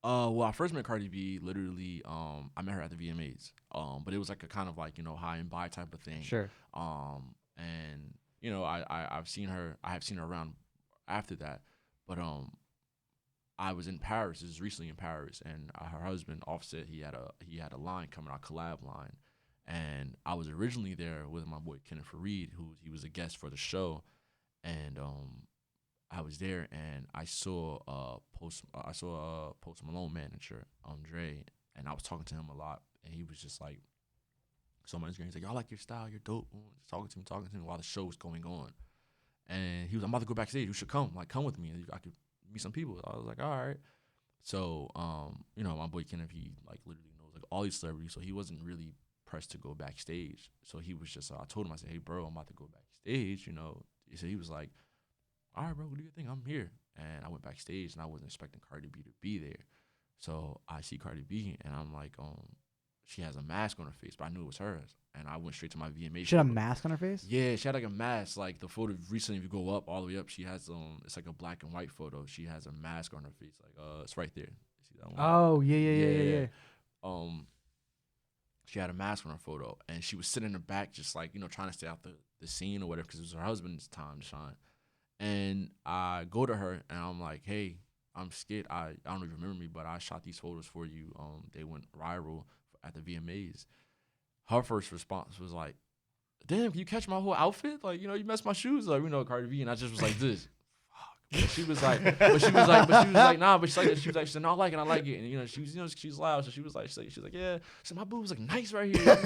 Well, I first met Cardi B literally. I met her at the VMAs. But it was like a kind of like, you know, high and buy type of thing. Sure. And you know, I've seen her. I have seen her around after that. But I was in Paris. This is recently in Paris, and her husband Offset, he had a line coming out, collab line, and I was originally there with my boy Kenneth Fareed, he was a guest for the show, and I was there, and I saw Post Malone manager Dre, and I was talking to him a lot, and he was just like, so my Instagram, he's like, yo, I like your style, you're dope. Just talking to me while the show was going on. And he was, I'm about to go backstage. You should come. Like, come with me. I could meet some people. I was like, all right. So, you know, my boy Kenneth, he like literally knows like all these celebrities. So he wasn't really pressed to go backstage. So he was just, I told him, I said, hey, bro, I'm about to go backstage. You know, he was like, all right, bro, do your thing. I'm here. And I went backstage, and I wasn't expecting Cardi B to be there. So I see Cardi B, and I'm like, she has a mask on her face, but I knew it was hers. And I went straight to my VMA. She had a mask on her face? Yeah, she had like a mask. Like the photo recently, if you go up all the way up, she has it's like a black and white photo. She has a mask on her face. Like it's right there. You see that one? Oh, yeah. She had a mask on her photo, and she was sitting in the back, just like, you know, trying to stay out the scene or whatever, because it was her husband's time to shine. And I go to her, and I'm like, hey, I'm scared. I don't even remember me, but I shot these photos for you. They went viral at the VMAs. Her first response was like, damn, can you catch my whole outfit? Like, you know, you messed my shoes up, you know, Cardi B. And I just was like, this. Fuck. But she was like, nah, but she said, no, I like it. And, you know, she's loud. So she was like, yeah. She said, my boobs look nice right here.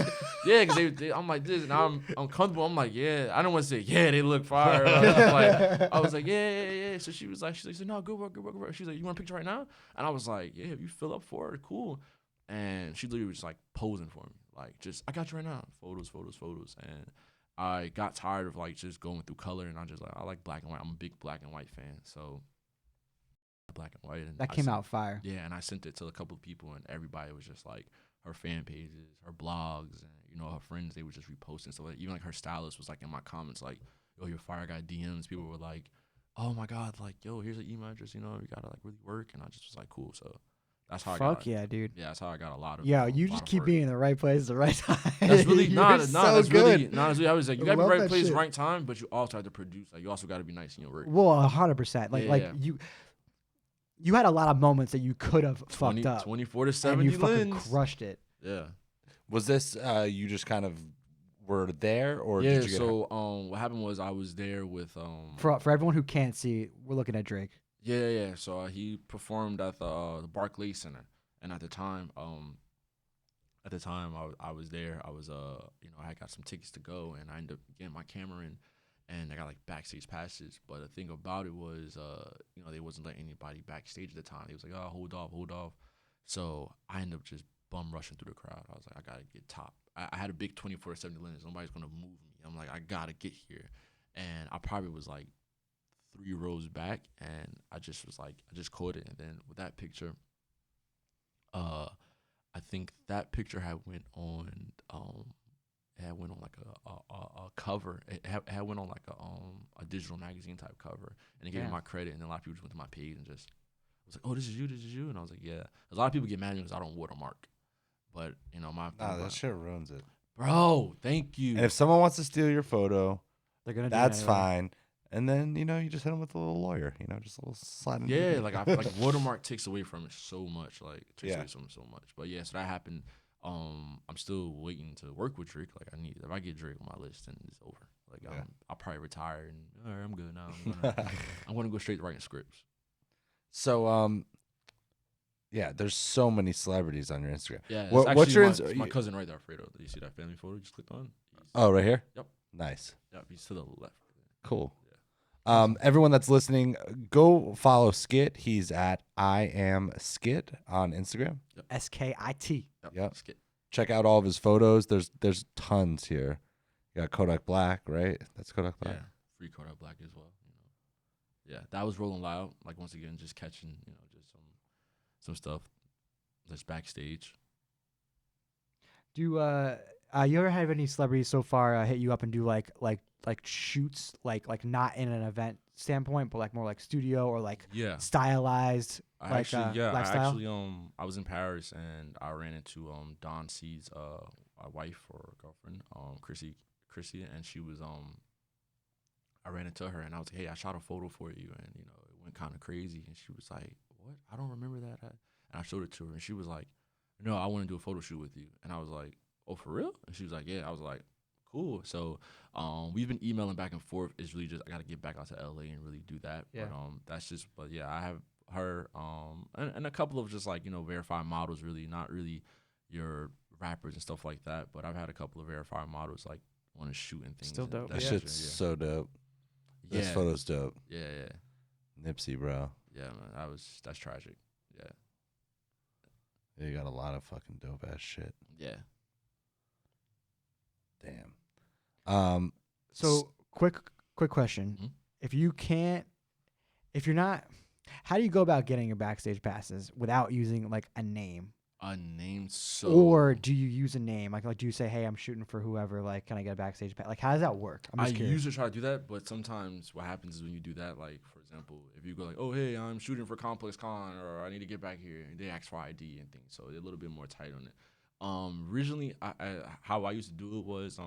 Yeah, because I'm like this, and I'm comfortable. I'm like, yeah. I don't want to say, yeah, they look fire. I was like, yeah. So she was like, no, good work. She's like, you want a picture right now? And I was like, yeah, if you fill up for it, cool. And she literally was just like posing for me. Like, just, I got you right now. Photos. And I got tired of like just going through color, and I like black and white. I'm a big black and white fan. So black and white. And That came out fire. Yeah, and I sent it to a couple of people, and everybody was just like, her fan pages, her blogs, and, you know, her friends, they were just reposting. So like, even like her stylist was like in my comments like, yo, you're fire, guy DMs. People were like, oh my God, like, yo, here's an email address, you know, we gotta like really work. And I just was like, cool. So That's how I Fuck got. yeah, dude. Yeah, that's how I got a lot of. Yo, you lot just of keep work. being in the right place at the right time. That's really You're nah. so That's good. really nah. That's really, I was like, you I gotta be love right that place, shit. right time, but you also have to produce. Like, you also gotta be nice in your work. Well, 100%. Like Yeah. you had a lot of moments that you could have fucked up, 24 to and 70 you fucking lens. crushed it. Yeah. Was this you just kind of were there, or Yeah. did you get? So what happened was I was there with For everyone who can't see, we're looking at Drake. Yeah. So he performed at the Barclays Center, and at the time I was there. I was I had got some tickets to go, and I ended up getting my camera in, and I got like backstage passes. But the thing about it was they wasn't letting anybody backstage at the time. They was like, oh, hold off. So I ended up just bum rushing through the crowd. I was like, I gotta get top. I had a big 24-70 lens. Nobody's gonna move me. I'm like, I gotta get here, and I probably was like 3 rows back, and I just caught it. And then with that picture, I think that picture had went on like a cover. It had went on like a digital magazine type cover, and it gave me my credit. And then a lot of people just went to my page and just was like, oh, this is you, and I was like, yeah. A lot of people get mad at me because I don't watermark, but That shit ruins it. Bro, thank you. And if someone wants to steal your photo, They're gonna. that's do it anyway. fine. And then you just hit them with a little lawyer. Just a little slide. Yeah, like I like watermark takes away from it so much. Like takes Yeah. away from it so much. But yeah, so that happened. I'm still waiting to work with Drake. Like if I get Drake on my list, then it's over. Like I'll probably retire and all right, I'm good now. I'm gonna go straight to writing scripts. So yeah, there's so many celebrities on your Instagram. Yeah, What's your it's my cousin right there, Fredo. Do you see that family photo you just clicked on? Oh, right here. Yep. Nice. Yep, he's to the left. Cool. Yeah. Everyone that's listening, go follow Skit. He's at I am Skit on Instagram. SKIT. Yep. Skit. Check out all of his photos. There's tons here. You got Kodak Black, right? That's Kodak Black. Yeah, free Kodak Black as well. Yeah, that was rolling loud. Like once again, just catching just some stuff that's backstage. Do you ever have any celebrities so far hit you up and do like shoots like not in an event standpoint, but like more like studio or like stylized lifestyle? I was in Paris and I ran into Don C's wife or girlfriend, Chrissy, and she was I ran into her and I was like, hey, I shot a photo for you, and it went kind of crazy, and she was like, what? I don't remember that. And I showed it to her, and she was like, no, I want to do a photo shoot with you. And I was like, oh, for real? And she was like, yeah. I was like, cool. So we've been emailing back and forth. It's really just I got to get back out to LA and really do that. Yeah. But yeah, I have her and a couple of just like verified models. Really, not really your rappers and stuff like that. But I've had a couple of verified models like want to shoot and things. Still dope. That shit's so dope. This photo's dope. Yeah. Nipsey, bro. Yeah, man. That's tragic. Yeah. You got a lot of fucking dope ass shit. Yeah. Damn. So quick question. Mhm. If you're not, how do you go about getting your backstage passes without using like a name? A name, so Or do you use a name? Like do you say, hey, I'm shooting for whoever, like can I get a backstage pass? Like how does that work? I'm I just curious. usually try to do that, but sometimes what happens is when you do that, like for example, if you go like, oh hey, I'm shooting for Complex Con, or I need to get back here, they ask for ID and things, so they're a little bit more tight on it. Originally, how I used to do it was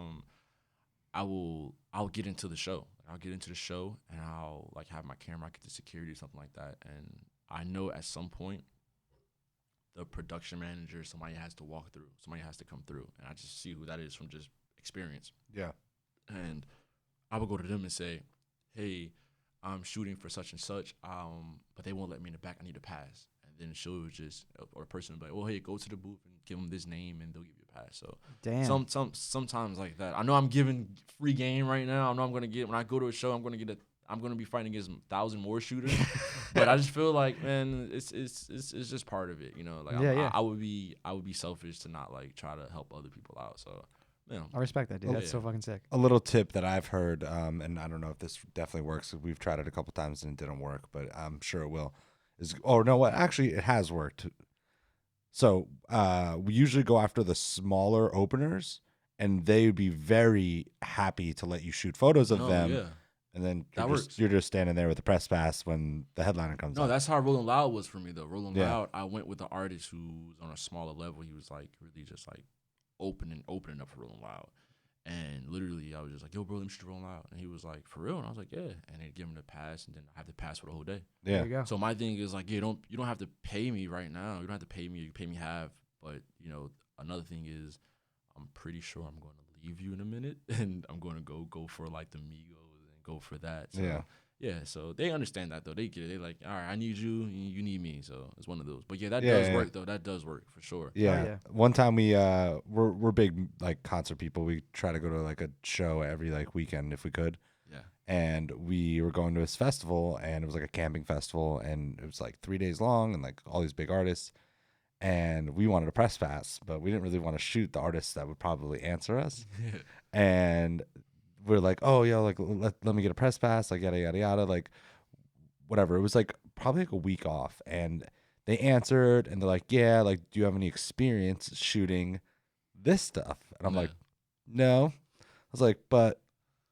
I'll get into the show. I'll get into the show and I'll like have my camera, I get the security or something like that, and I know at some point the production manager, somebody has to walk through, somebody has to come through, and I just see who that is from just experience. Yeah. And I would go to them and say, hey, I'm shooting for such and such, but they won't let me in the back. I need a pass. And then she'll just, or a person will be like, oh, hey, go to the booth and give them this name, and they'll give you a pass. So Damn. sometimes like that. I know I'm giving free game right now. I know I'm going to get, when I go to a show, I'm going to be fighting against 1,000 more shooters. But I just feel like, man, it's just part of it, Like I would be selfish to not like try to help other people out. So I respect that, dude. That's so fucking sick. A little tip that I've heard, and I don't know if this definitely works. We've tried it a couple times and it didn't work, but I'm sure it will. Actually, it has worked. So we usually go after the smaller openers, and they would be very happy to let you shoot photos of them. Yeah. And then That works. you're just standing there with the press pass when the headliner comes No, up. that's how Rolling Loud was for me though. Rolling Yeah. Loud, I went with the artist who was on a smaller level. He was like really just like opening up for Rolling Loud. And literally I was just like, yo, bro, let me shoot Rolling Loud. And he was like, for real? And I was like, yeah. And they'd give him the pass, and then I have the pass for the whole day. Yeah. There you go. So my thing is like, yeah, you don't have to pay me right now. You don't have to pay me. You pay me half. But you know, another thing is, I'm pretty sure I'm going to leave you in a minute, and I'm going to go for like the Migos and go for that. So, Yeah. yeah. So they understand that though. They get it. They like, all right, I need you. You need me. So it's one of those. But yeah, that Yeah, does yeah. work though. That does work for sure. Yeah. yeah. One time we're big like concert people. We try to go to like a show every like weekend if we could. Yeah. And we were going to this festival, and it was like a camping festival, and it was like 3 days long, and like all these big artists. And we wanted a press pass, but we didn't really want to shoot the artists that would probably answer us. And we're like, oh yeah, like let me get a press pass, like yada yada yada, like whatever. It was like probably like a week off, and they answered, and they're like, yeah, like do you have any experience shooting this stuff? And I'm Yeah. like, no. I was like, but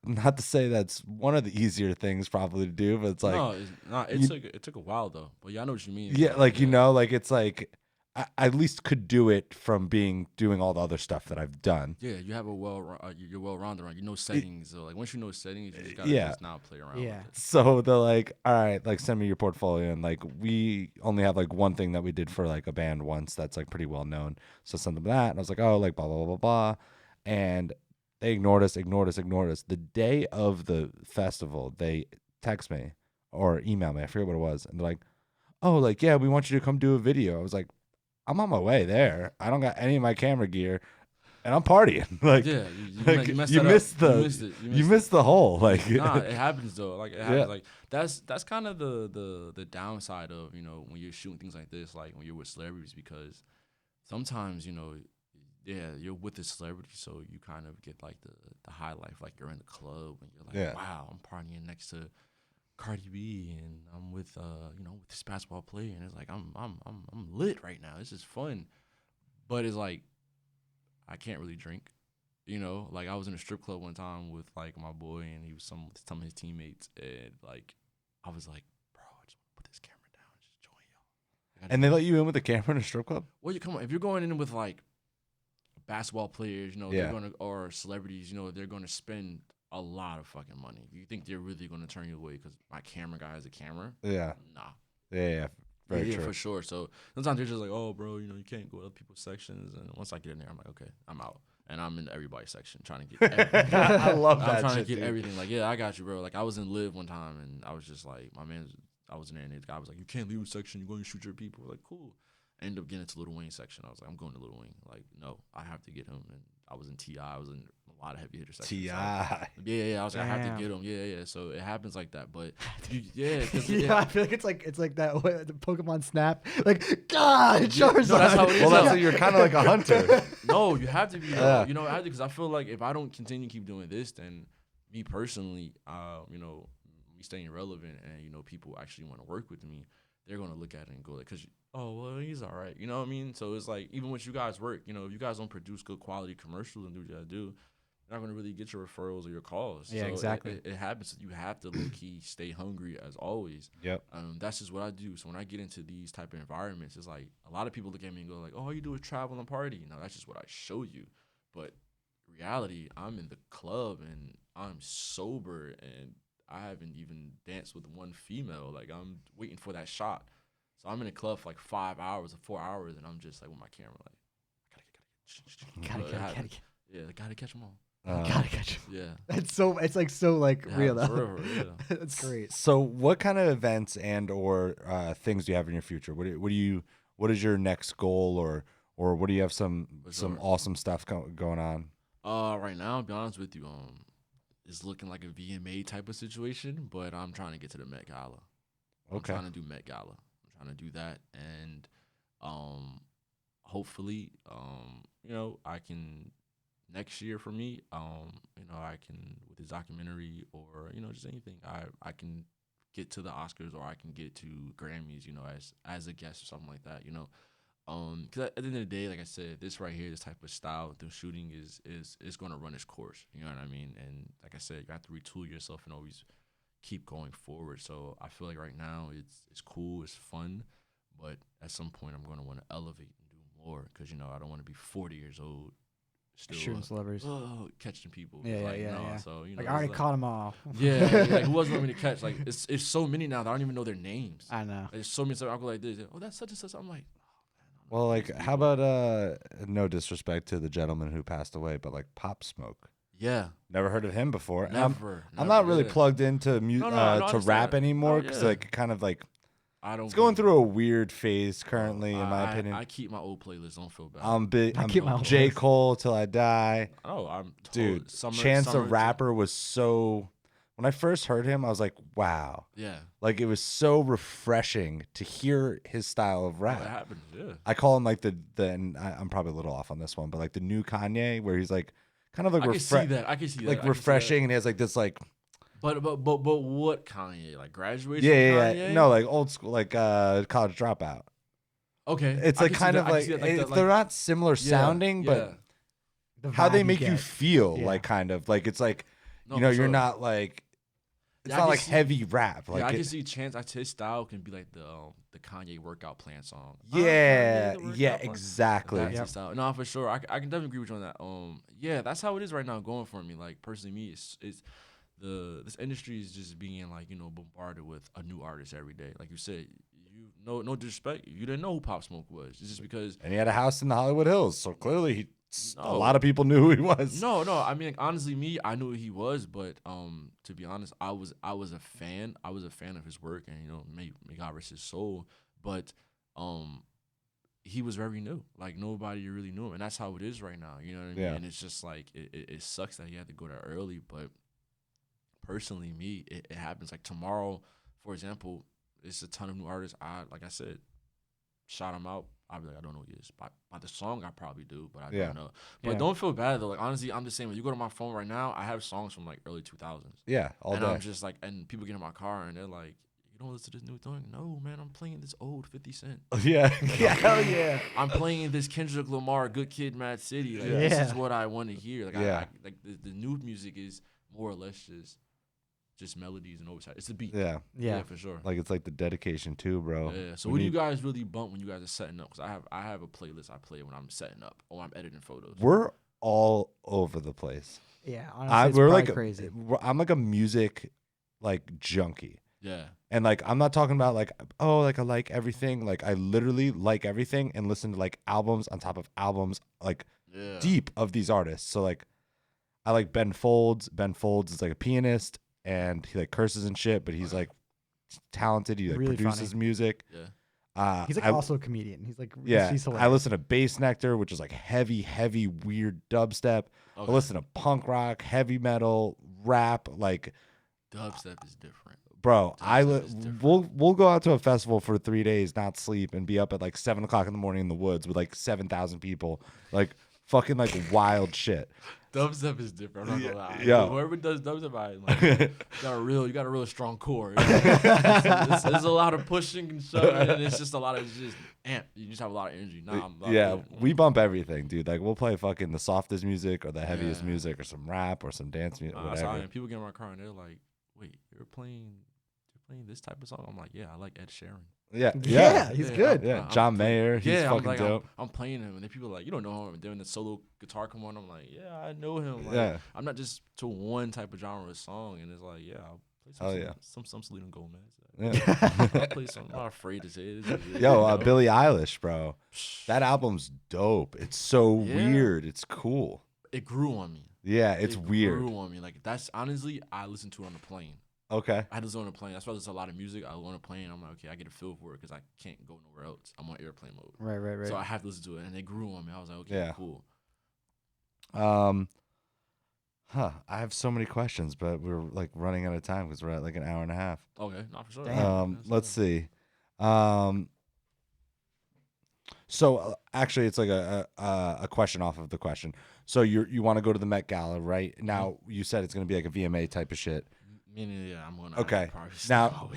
not to say that's one of the easier things probably to do, but it's like, no, it's not. It took a while though. But yeah, I know what you mean. yeah, though. like you know, like it's like I at least could do it from doing all the other stuff that I've done. Yeah, you have you're well rounded around. You know settings. So like once you know settings, you just gotta Yeah. just now play around. Yeah. With it. So they're like, all right, like send me your portfolio, and like we only have like one thing that we did for like a band once that's like pretty well known. So send them that, and I was like, oh, like blah blah blah blah blah, and they ignored us. The day of the festival, they text me or email me. I forget what it was, and they're like, oh, like yeah, we want you to come do a video. I was like, I'm on my way there. I don't got any of my camera gear, and I'm partying. Like, Yeah, like, you messed you that up. missed the You missed it. you missed the hole. Like, Nah, it happens though. Like it happens. Yeah. Like that's kind of the downside of when you're shooting things like this, like when you're with celebrities, because sometimes yeah, you're with the celebrity, so you kind of get like the high life, like you're in the club and you're like, Yeah. wow, I'm partying next to Cardi B and I'm with with this basketball player, and it's like I'm lit right now. This is fun, but it's like I can't really drink. Like I was in a strip club one time with like my boy, and he was some of his teammates, and like I was like, bro, I just want to put this camera down and just join y'all. and they let you in with a camera in a strip club. Well, you come on, if you're going in with like basketball players, Yeah. they're gonna, or celebrities, they're gonna spend a lot of fucking money. You think they're really gonna turn you away because my camera guy has a camera? Yeah, Nah. yeah, very Yeah, true. for sure. So sometimes they're just like, oh, bro, you can't go to other people's sections. And once I get in there, I'm like, okay, I'm out. And I'm in everybody's section trying to get everything. I love that I'm trying shit, to get dude. everything. Like, yeah, I got you, bro. Like, I was in Live one time, and I was just like, I was in there, and the guy was like, you can't leave a section. You're going to shoot your people. We're like, cool. I ended up getting into Lil Wayne section. I was like, I'm going to Lil Wayne. Like, no, I have to get him. And I was in T.I. I was in a lot of heavy hitter sections. T.I. Yeah. I was like, I have Damn. to get him. Yeah. So it happens like that. But, yeah. 'Cause, Yeah, I feel like it's like that way, the Pokemon Snap. Like, God, Charizard. no, that's how it is. Well, that's Yeah. what you're kind of like a hunter. No, you have to be. Yeah. I have to, because I feel like if I don't continue to keep doing this, then me personally, me staying relevant, and people actually want to work with me, they're gonna look at it and go like, well, he's all right. You know what I mean? So it's like, even when you guys work, if you guys don't produce good quality commercials and do what you gotta do, you're not gonna really get your referrals or your calls. Yeah, So exactly. It happens. You have to low key stay hungry as always. Yep. That's just what I do. So when I get into these type of environments, it's like a lot of people look at me and go like, "Oh, all you do is travel and party." That's just what I show you. But reality, I'm in the club and I'm sober, and I haven't even danced with one female. Like, I'm waiting for that shot. So I'm in a club for like 5 hours or 4 hours, and I'm just like with my camera, like, Gotta get. yeah, gotta catch them all. Gotta catch him. Yeah, It's like so like Yeah, real though. for real, yeah. That's great. So, what kind of events and or things do you have in your future? What is your next goal, or what do you have some sure. awesome stuff going on? Right now, I'll be honest with you, it's looking like a VMA type of situation, but I'm trying to get to the Met Gala. Okay. I'm trying to do Met Gala. I'm trying to do that, and hopefully, I can, next year for me, I can, with this documentary or just anything, I can get to the Oscars, or I can get to Grammys, as a guest or something like that, because at the end of the day, like I said, this right here, this type of style, the shooting is going to run its course. You know what I mean? And like I said, you have to retool yourself and always keep going forward. So I feel like right now it's cool, it's fun, but at some point I'm going to want to elevate and do more because I don't want to be 40 years old still Shooting celebrities. catching people. Yeah, Like, yeah, no. yeah. So Like I already caught them all. Yeah, like who wasn't want me to catch? Like it's so many now that I don't even know their names. I know. There's so many stuff. I'll go like this. Oh, that's such and such. I'm like, Well, like, how about no disrespect to the gentleman who passed away, but like Pop Smoke. yeah, Never heard of him before. And never. I'm not really yeah. plugged into No, I to rap understand. anymore Oh, because yeah. like kind of like I don't. it's going blame through a weird phase you. currently, in my opinion. I keep my old playlist. Don't feel bad. I'm big. I I'm keep my own J. playlist. Cole till I die. Oh, I'm Dude, summer, Chance the summer, Rapper was so. When I first heard him, I was like, wow. Yeah, Like it was so refreshing to hear his style of that rap. happens. Yeah, I call him like and I'm probably a little off on this one, but like the new Kanye, where he's like kind of like I can see that. I can see that. like I can see that. refreshing, and he has like this like But what Kanye? Like graduation? yeah. Kanye? No, like old school, like College Dropout. Okay. It's I like can see kind that. of I can like, see that, it's, the, they're not similar yeah, sounding, but The how vibe they make you get. feel, Yeah. like kind of like it's like No, you know for you're sure. not like it's Yeah, I not can like see- heavy rap. Like Yeah, I it- can see Chance. His style can be like the Kanye workout plan song. yeah, Kanye, the workout yeah, plan. exactly. That's Yep. his style. No, for sure. I can definitely agree with you on that. Yeah, that's how it is right now going for me. Like personally, me, it's this industry is just being like bombarded with a new artist every day. Like you said, no disrespect, you didn't know who Pop Smoke was. It's just because And he had a house in the Hollywood Hills, so clearly a No. lot of people knew who he was. no. I mean, like, honestly, me, I knew who he was, but to be honest, I was a fan. I was a fan of his work, and may God rest his soul. But he was very new. Like nobody really knew him, and that's how it is right now. You know what I mean? Yeah. And it's just like it sucks that he had to go there early. But personally, me, it happens. Like tomorrow, for example, it's a ton of new artists. Like I said, shout them out. I'll be like, I don't know who he is. By the song, I probably do, but I Yeah. don't know. But Yeah. don't feel bad though. Like honestly, I'm just saying, when you go to my phone right now, I have songs from like early 2000s. Yeah, all And day. I'm just like, and people get in my car and they're like, you don't listen to this new thing? No, man, I'm playing this old 50 Cent. yeah, yeah, hell yeah. I'm playing this Kendrick Lamar, Good Kid, Mad City. Like, this is Yeah. what I want to hear. Like, Yeah. like the new music is more or less just melodies and oversight. It's the beat. Yeah, Yeah. For sure. like it's like the dedication too, bro. Yeah. So We what do need- you guys really bump when you guys are setting up? Because I have a playlist I play when I'm setting up or I'm editing photos. We're all over the place. Yeah. Honestly, it's We're probably like crazy. I'm like a music like junkie. Yeah. And like I'm not talking about like like I like everything. Like I literally like everything and listen to like albums on top of albums, like Yeah. deep of these artists. So like I like Ben Folds. Ben Folds is like a pianist and he like curses and shit, but he's like talented. He like Really produces funny. music. Yeah. He's like I- also a comedian. He's like yeah. He's I hilarious. listen to Bass Nectar, which is like heavy, weird dubstep. Okay. I listen to punk rock, heavy metal, rap, like Dubstep is different. bro. Dubstep is different. We'll go out to a festival for 3 days, not sleep, and be up at like 7:00 in the morning in the woods with like 7,000 people, like fucking like wild shit. Dubstep is different. I'm not gonna lie. Yeah. Whoever does dubstep, you got a real strong core. There's a lot of pushing and shoving, and it's just a lot of just amp. You just have a lot of energy. Yeah, we bump everything, dude. Like we'll play fucking the softest music or the heaviest Yeah. music or some rap or some dance music, That's how I whatever. am. People get in my car and they're like, "Wait, you're playing this type of song?" I'm like, "Yeah, I like Ed Sheeran." Yeah, Yeah, he's good. Yeah, I'm John play- Mayer, he's yeah, fucking I'm like, dope. I'm playing him, and then people are like, "You don't know him." And then the solo guitar come on, I'm like, "Yeah, I know him." Like, Yeah. I'm not just to one type of genre of song, and it's like, "Yeah, I'll play Hell yeah. some Selena Gomez." Yeah. I'll play some. I'm not afraid to say it. Yo, Billie Eilish, bro. That album's dope. It's so Yeah. weird. It's cool. It grew on me. Yeah, it's It weird. Grew on me. Like that's honestly, I listened to it on the plane. Okay. I had to listen on the plane. That's why there's a lot of music. I on a plane. I'm like, okay, I get a feel for it because I can't go nowhere else. I'm on airplane mode. Right. So I have to listen to it, and it grew on me. I was like, okay, Yeah. cool. I have so many questions, but we're like running out of time because we're at like an hour and a half. Okay, not for sure. Damn. Let's see. So actually, it's like a question off of the question. So you want to go to the Met Gala, right? Now you said it's gonna be like a VMA type of shit. Meaning, yeah, I'm gonna. Okay. Probably Now,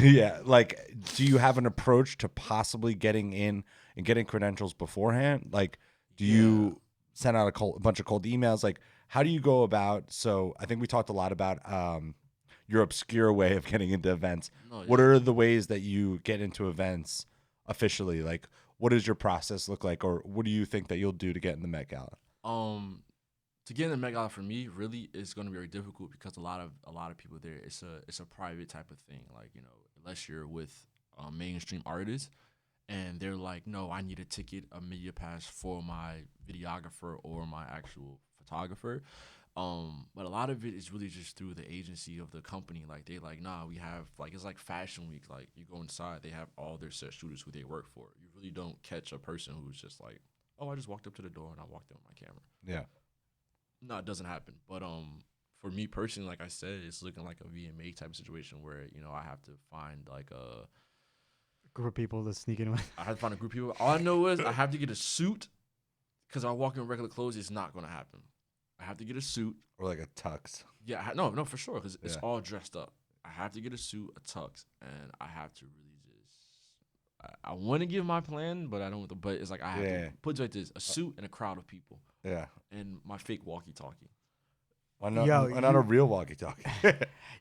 yeah, like, do you have an approach to possibly getting in and getting credentials beforehand? Like, do you send out a bunch of cold emails? Like, how do you go about? So I think we talked a lot about your obscure way of getting into events. No, What yeah. are the ways that you get into events officially? Like, what does your process look like, or what do you think that you'll do to get in the Met Gala? To get in the Met Gala for me really is going to be very difficult because a lot of people there. It's a private type of thing. Like, you know, unless you're with mainstream artists, and they're like, no, I need a ticket, a media pass for my videographer or my actual photographer. But a lot of it is really just through the agency of the company. Like, they like, nah, we have, like, it's like Fashion Week. Like, you go inside, they have all their set shooters who they work for. You really don't catch a person who's just like, oh, I just walked up to the door and I walked in with my camera. Yeah. No, it doesn't happen. But for me personally, like I said, it's looking like a VMA type of situation where, you know, I have to find like a Group of people to sneak in with. I have to find a group of people. All I know is I have to get a suit because I walk in regular clothes. It's not going to happen. I have to get a suit. Or like a tux. Yeah, no, for sure, because it's Yeah. all dressed up. I have to get a suit, a tux, and I have to really just. I want to give my plan, but I don't. But it's like I have Yeah. to put it like this: a suit and a crowd of people, Yeah. and my fake walkie-talkie. Why not, Yo, why not a real walkie-talkie?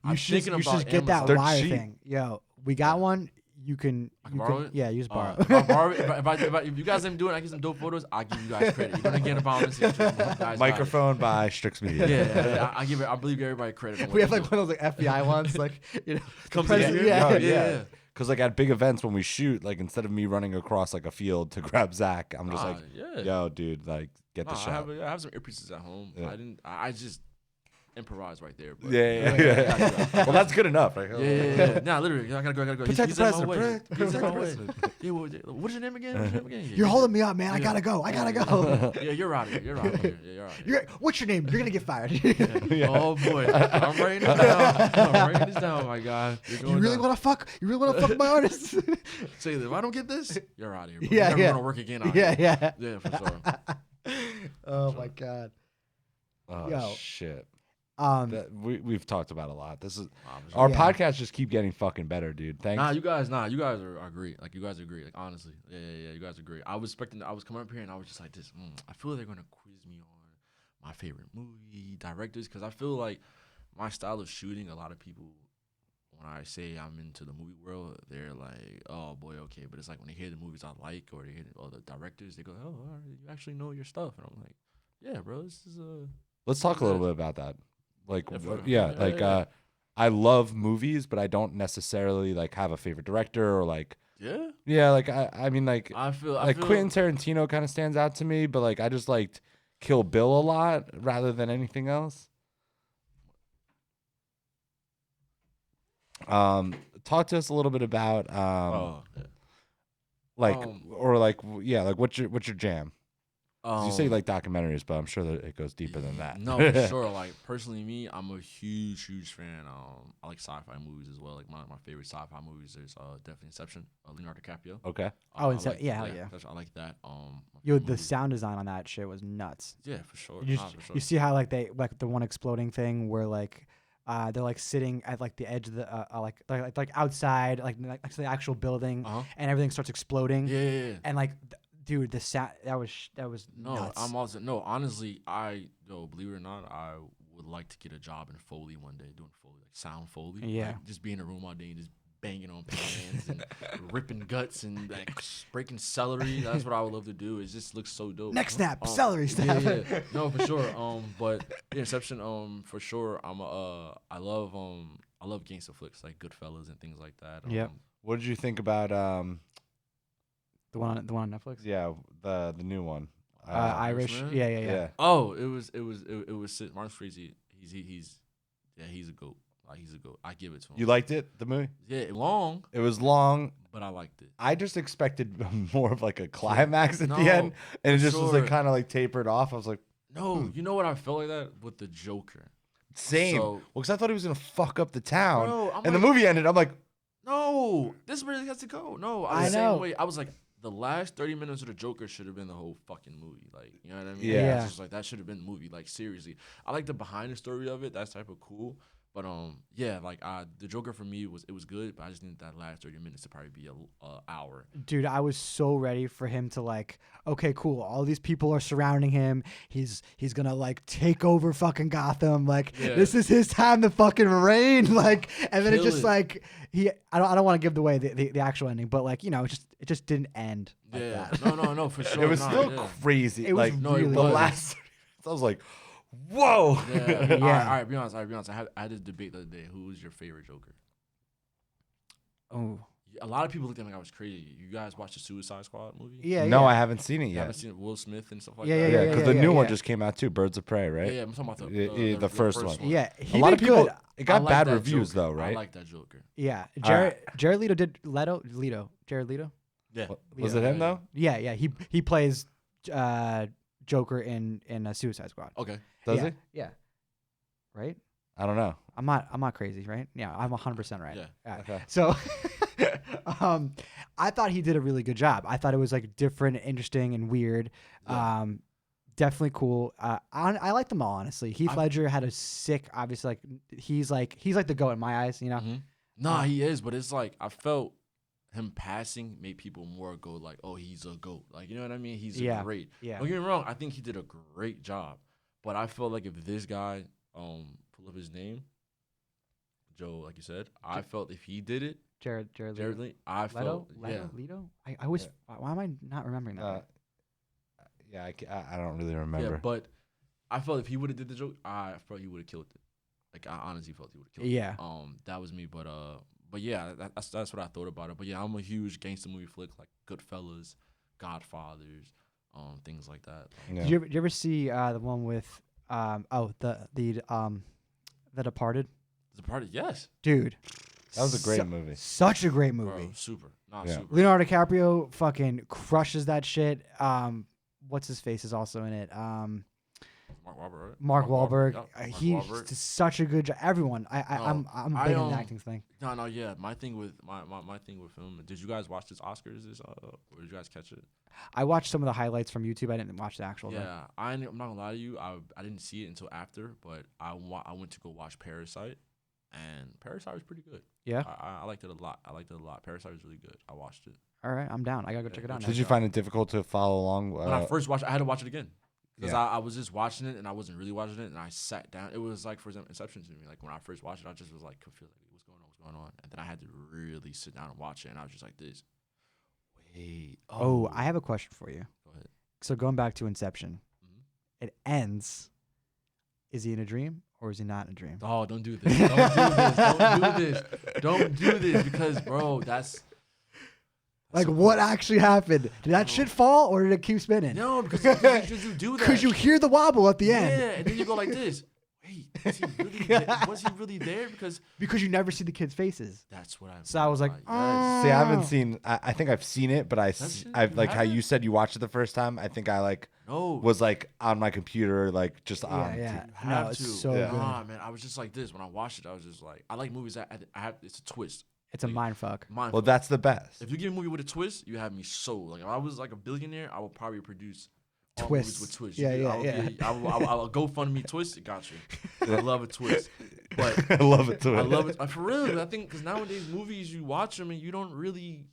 I'm thinking You should about get that Amazon. They're wire cheap. thing. Yo, we got one. You can. I can borrow it? Yeah, you just borrow. If I borrow it, if you guys ain't doing it, I get some dope photos. I give you guys credit. You're gonna get a bonus. Guys got it. Microphone by StrixMedia. Yeah, I give it. I believe everybody credit. On what we have they like do. one of those like FBI ones, like you know, Comes the in president- here? yeah. Yeah. Because like at big events when we shoot, like instead of me running across like a field to grab Zach, I'm just Nah, like, yeah. yo, dude, like get the Nah, shot. I have some earpieces at home. Yeah. I just improvised right there. But Yeah. Well, that's good enough, right? Yeah. Nah, literally, I gotta go. Protect He's the in my president. way. Protect He's in my the way. president. Yeah, what's your name again? Yeah, You're holding me up, man. I Yeah. gotta go. I gotta go. Yeah, you're out of here. You're out of here. Yeah, you're out of here. What's your name? You're gonna get fired. Oh boy, I'm writing this down. I'm writing this down, my guy. You really wanna fuck? You really wanna fuck my artist? say that if I don't get this, you're out of here. Bro. Yeah, You're never yeah. gonna work again. Out yeah, here. yeah. Yeah, for sure. Oh my god. Oh Yo. shit. Um, We've talked about a lot. This is For our sure. Yeah. podcasts just keep getting fucking better, dude. Thanks. You guys are great. Like, you guys are great. Like, honestly, yeah. You guys are great. I was coming up here and I was just like this. I feel they're gonna quiz me on my favorite movie directors because I feel like my style of shooting. A lot of people, when I say I'm into the movie world, they're like, "Oh boy, okay." But it's like when they hear the movies I like or they hear all the directors, they go, "Oh, all right, you actually know your stuff." And I'm like, "Yeah, bro, this is a." Let's talk a little bit about that. Like, Yeah, yeah. I love movies, but I don't necessarily like have a favorite director or like, Yeah, like I mean like I feel Quentin Tarantino kind of stands out to me, but like I just liked Kill Bill a lot rather than anything else. Talk to us a little bit about like or like like what's your jam? 'Cause you say you like documentaries, but I'm sure that it goes deeper than that. No, for sure. Like, personally, me, I'm a huge fan. I like sci-fi movies as well. Like, my favorite sci-fi movies is definitely Inception, Leonardo DiCaprio. Okay. Oh, I hell yeah. I like that. My yo, favorite the movie- sound design on that shit was nuts. Yeah, for sure. You, Nah, for sure. you see how like they like the one exploding thing where like they're like sitting at like the edge of the like outside like next to the actual building and everything starts exploding Yeah. and like dude the sound that was No, nuts. I'm also honestly, believe it or not, I would like to get a job in Foley one day, doing Foley, like sound Foley. Yeah. Like, just be in a room all day and just banging on pans and ripping guts and like breaking celery. That's what I would love to do. It just looks so dope. Neck snap, celery snap. Yeah. No, for sure. But yeah, Inception. For sure. I love gangster flicks like Goodfellas and things like that. Yep. What did you think about The one on Netflix. the new one? Irish. Irishman? Yeah. Oh, it was Martin Scorsese. He's a goat. Like, he's a goat. I give it to him. You liked it, the movie? Yeah, long, It was long. but I liked it. I just expected more of like a climax at the No, end, and it for just was like sure. kind of like tapered off. I was like, No, you know what I felt like that with the Joker. same. So- Well, because I thought he was gonna fuck up the town, Bro, I'm and the like- movie ended. I'm like, No, this is where it has to go. No, I I was the know. same way. I was like, the last 30 minutes of the Joker should have been the whole fucking movie. Like, you know what I mean? Yeah. It's just like, that should have been the movie. Like, seriously. I like the behind the story of it. That's type of cool. But yeah, like the Joker for me was good, but I just needed that last 30 minutes to probably be a hour. Dude, I was so ready for him to like, okay, cool. All these people are surrounding him. He's gonna like take over fucking Gotham. Like this is his time to fucking reign. Like, and then it just like I don't want to give away the actual ending, but like it just didn't end. Like that. No, for sure. It was still crazy. It was like really the last. I was like, whoa. Yeah. Yeah. All right, be honest. I had this debate the other day. Who was your favorite Joker? Oh. A lot of people looked at me like I was crazy. You guys watched the Suicide Squad movie? Yeah. No, yeah. I haven't seen it You yet. haven't seen it? Will Smith and stuff like Yeah, that? Yeah, because the new one yeah. just came out too. Birds of Prey, right? Yeah, I'm talking about The first one. Yeah. He A lot of did people. good. It got I like bad that reviews Joker. though, right? I like that Joker. Yeah. Alright. Jared Leto did Jared Leto. Yeah. Was it him though? Yeah. He plays Joker in a Suicide Squad. Okay. Does yeah. he? Yeah. Right. I don't know. I'm not crazy, right? Yeah, I'm 100% right. Yeah. Okay. So, I thought he did a really good job. I thought it was like different, interesting, and weird. Yeah. Definitely cool. I like them all, honestly. Heath Ledger had a sick, obviously, like he's like the GOAT in my eyes, you know. Mm-hmm. Nah, he is, but it's like I felt him passing made people more go like, oh, he's a GOAT. Like, you know what I mean? He's great. Yeah. Don't get me wrong. I think he did a great job, but I felt like if this guy, pull up his name, Joe, like you said, I felt if he did it, Jared Leto, I felt Leto. I always. Why am I not remembering that? Yeah, I don't really remember. Yeah, but I felt if he would have did the joke, I felt he would have killed it. Like I honestly felt he would have killed it. Yeah. That was me, but yeah, that's what I thought about it. But yeah, I'm a huge gangster movie flick like Goodfellas, Godfathers, things like that. Yeah. Did you ever see the one with The Departed? The Departed, yes, Dude, That was a great movie. Such a great movie. bro, super, Yeah. super. Leonardo DiCaprio fucking crushes that shit. What's his face is also in it. Mark Wahlberg, right? Mark Wahlberg. Yep, Mark He's Wahlberg. just such a good job. Everyone. I'm big in the acting thing. No, yeah. My thing with my thing with film. Did you guys watch this Oscars? Or did you guys catch it? I watched some of the highlights from YouTube. I didn't watch the actual thing. Yeah, I'm not gonna lie to you. I didn't see it until after, but I went to go watch Parasite, and Parasite was pretty good. Yeah. I liked it a lot. Parasite was really good. I watched it. All right, I'm down. I gotta go check it out now. Did you find it difficult to follow along? When I first watched it, I had to watch it again. Because Yeah. I was just watching it and I wasn't really watching it, and I sat down. It was like, for example, Inception to me. Like when I first watched it, I just was like confused, like what's going on? And then I had to really sit down and watch it, and I was just like this. Wait. Oh, I have a question for you. Go ahead. So going back to Inception, Mhm. it ends. Is he in a dream or is he not in a dream? Oh, don't do this. Don't do this. Don't do this because, bro, that's Like, what actually happened? Did that shit fall or did it keep spinning? no, because you do that. Because you hear the wobble at the yeah, end. and then you go like this. Wait, was he really there? Because You never see the kids' faces. that's what I. So I was like, yes. See, I haven't seen. I think I've seen it, but That's it? I've You like how haven't? you said you watched it the first time. I think I like No, was like on my computer, like just Yeah, on. yeah. You have No, it's to. so Yeah. good. Nah, man, I was just like this when I watched it. I was just like, I like movies that I have. It's a twist. It's a mind fuck. Mine. Well, that's the best. If you give a movie with a twist, you have me sold. Like if I was like a billionaire, I would probably produce all movies Twists. with twists. Yeah, I yeah. will GoFundMe twist. It got you. I love a twist, but I love it too. I love it for real. I think because nowadays movies you watch them and you don't really.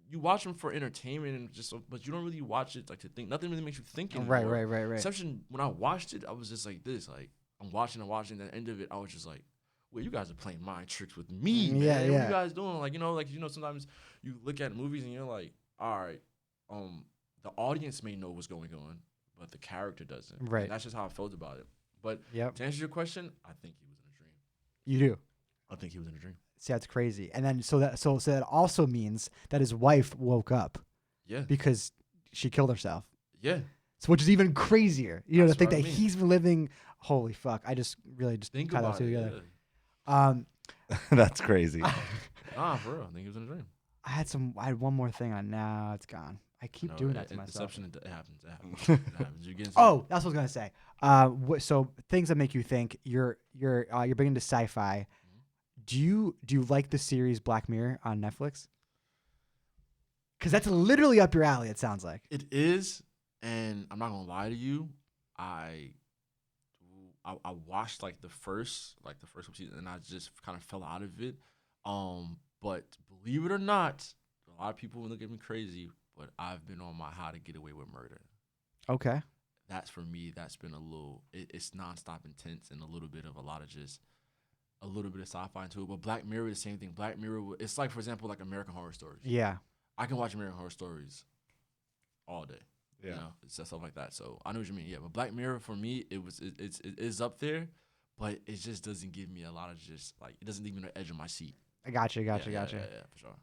You watch them for entertainment and just, but you don't really watch it like to think. Nothing really makes you think anymore. Right. Exception when I watched it, I was just like this. Like I'm watching. At the end of it, I was just like, "Well, you guys are playing mind tricks with me, man. Yeah, What yeah. you guys doing? Like sometimes you look at movies and you're like, all right, the audience may know what's going on, but the character doesn't. Right. And that's just how I felt about it. But Yep. to answer your question, I think he was in a dream. You do. I think he was in a dream. See, that's crazy. And then so that also means that his wife woke up Yeah. because she killed herself. Yeah. So which is even crazier. You know, to That's think what that I mean. he's been living. Holy fuck! I just really just Think tie about those two it. together. Yeah. That's crazy. Nah, for real. I think he was in a dream. I had one more thing on. Now it's gone. I keep No, doing that to myself. Deception, it happens. It happens. It happens. You get into Oh, that's what I was gonna say. So things that make you think. You're big into sci-fi. Do you like the series Black Mirror on Netflix? Because that's literally up your alley. It sounds like. It is, and I'm not gonna lie to you. I watched like the first couple seasons, and I just kind of fell out of it. But believe it or not, a lot of people will look at me crazy, but I've been on my How to Get Away with Murder. Okay. That's for me. That's been a little. It's nonstop intense and a little bit of sci-fi into it. But Black Mirror is the same thing. Black Mirror, it's like, for example, like American Horror Stories. Yeah. I can watch American Horror Stories all day. Yeah. You know, it's stuff like that. So I know what you mean. Yeah, but Black Mirror for me, it is up there, but it just doesn't give me a lot of just like, it doesn't leave me on the edge of my seat. I got you. Yeah, for sure.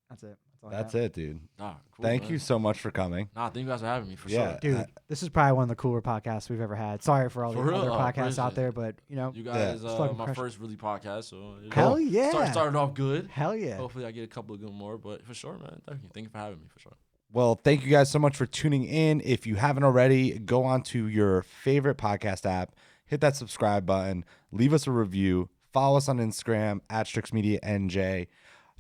That's it. That's it, dude. Nah, cool, Thank man. you so much for coming. Nah, thank you guys for having me, for Yeah. sure. Dude, this is probably one of the cooler podcasts we've ever had. Sorry for all the For real? other Oh, podcasts out appreciate there, it. but you know, You guys, fucking my crush- first really podcast, so Hell yeah. started off good. hell yeah. Hopefully, I get a couple of good more, but for sure, man. Thank you for having me, for sure. Well, thank you guys so much for tuning in. If you haven't already, go on to your favorite podcast app, hit that subscribe button, leave us a review, follow us on Instagram at StrixMediaNJ.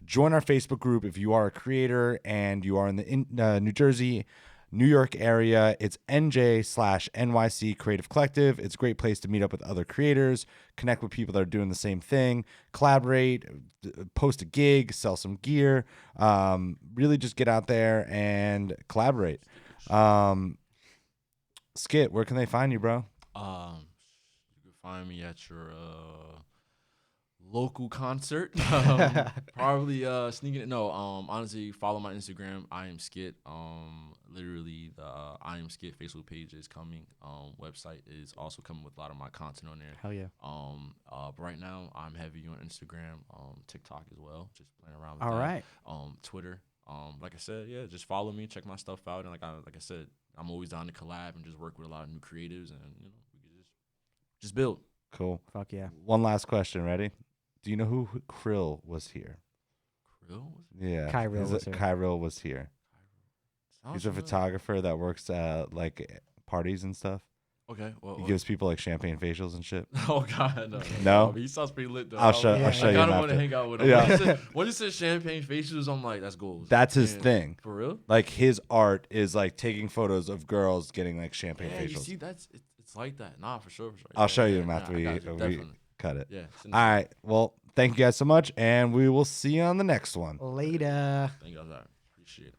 Join our Facebook group if you are a creator and you are in the New Jersey, New York area. It's NJ/NYC Creative Collective. It's a great place to meet up with other creators, connect with people that are doing the same thing, collaborate, post a gig, sell some gear. Really just get out there and collaborate. Skit, where can they find you, bro? You can find me at your local concert. Probably sneaking it. No, honestly, follow my Instagram. I am Skit. Literally the I am Skit Facebook page is coming. Website is also coming with a lot of my content on there. Hell yeah. But right now I'm heavy on Instagram, TikTok as well. Just playing around with All that. right. Twitter. Like I said, yeah, just follow me, check my stuff out, and like I said, I'm always down to collab and just work with a lot of new creatives, and you know, we can just build. Cool. Fuck yeah. One last question. Ready? Do you know who Krill was here? Krill? Yeah. Kyril was here. Kyril was here. Sounds He's a familiar. photographer that works at like parties and stuff. Okay. Well, He gives people like champagne facials and shit. oh God, no. No? He sounds pretty lit though. I'll show Yeah. I'll show I you him gotta want to after. hang out with him. Yeah. When you said champagne facials, I'm like, that's goals. That's his Man, thing. For real? Like his art is like taking photos of girls getting like champagne Yeah, you facials. see, it's like that. Nah, for sure. I'll show you him Nah, after I we got you, definitely. cut it. Yeah. All right. Well, thank you guys so much, and we will see you on the next one. Later. Thank you guys. Appreciate it.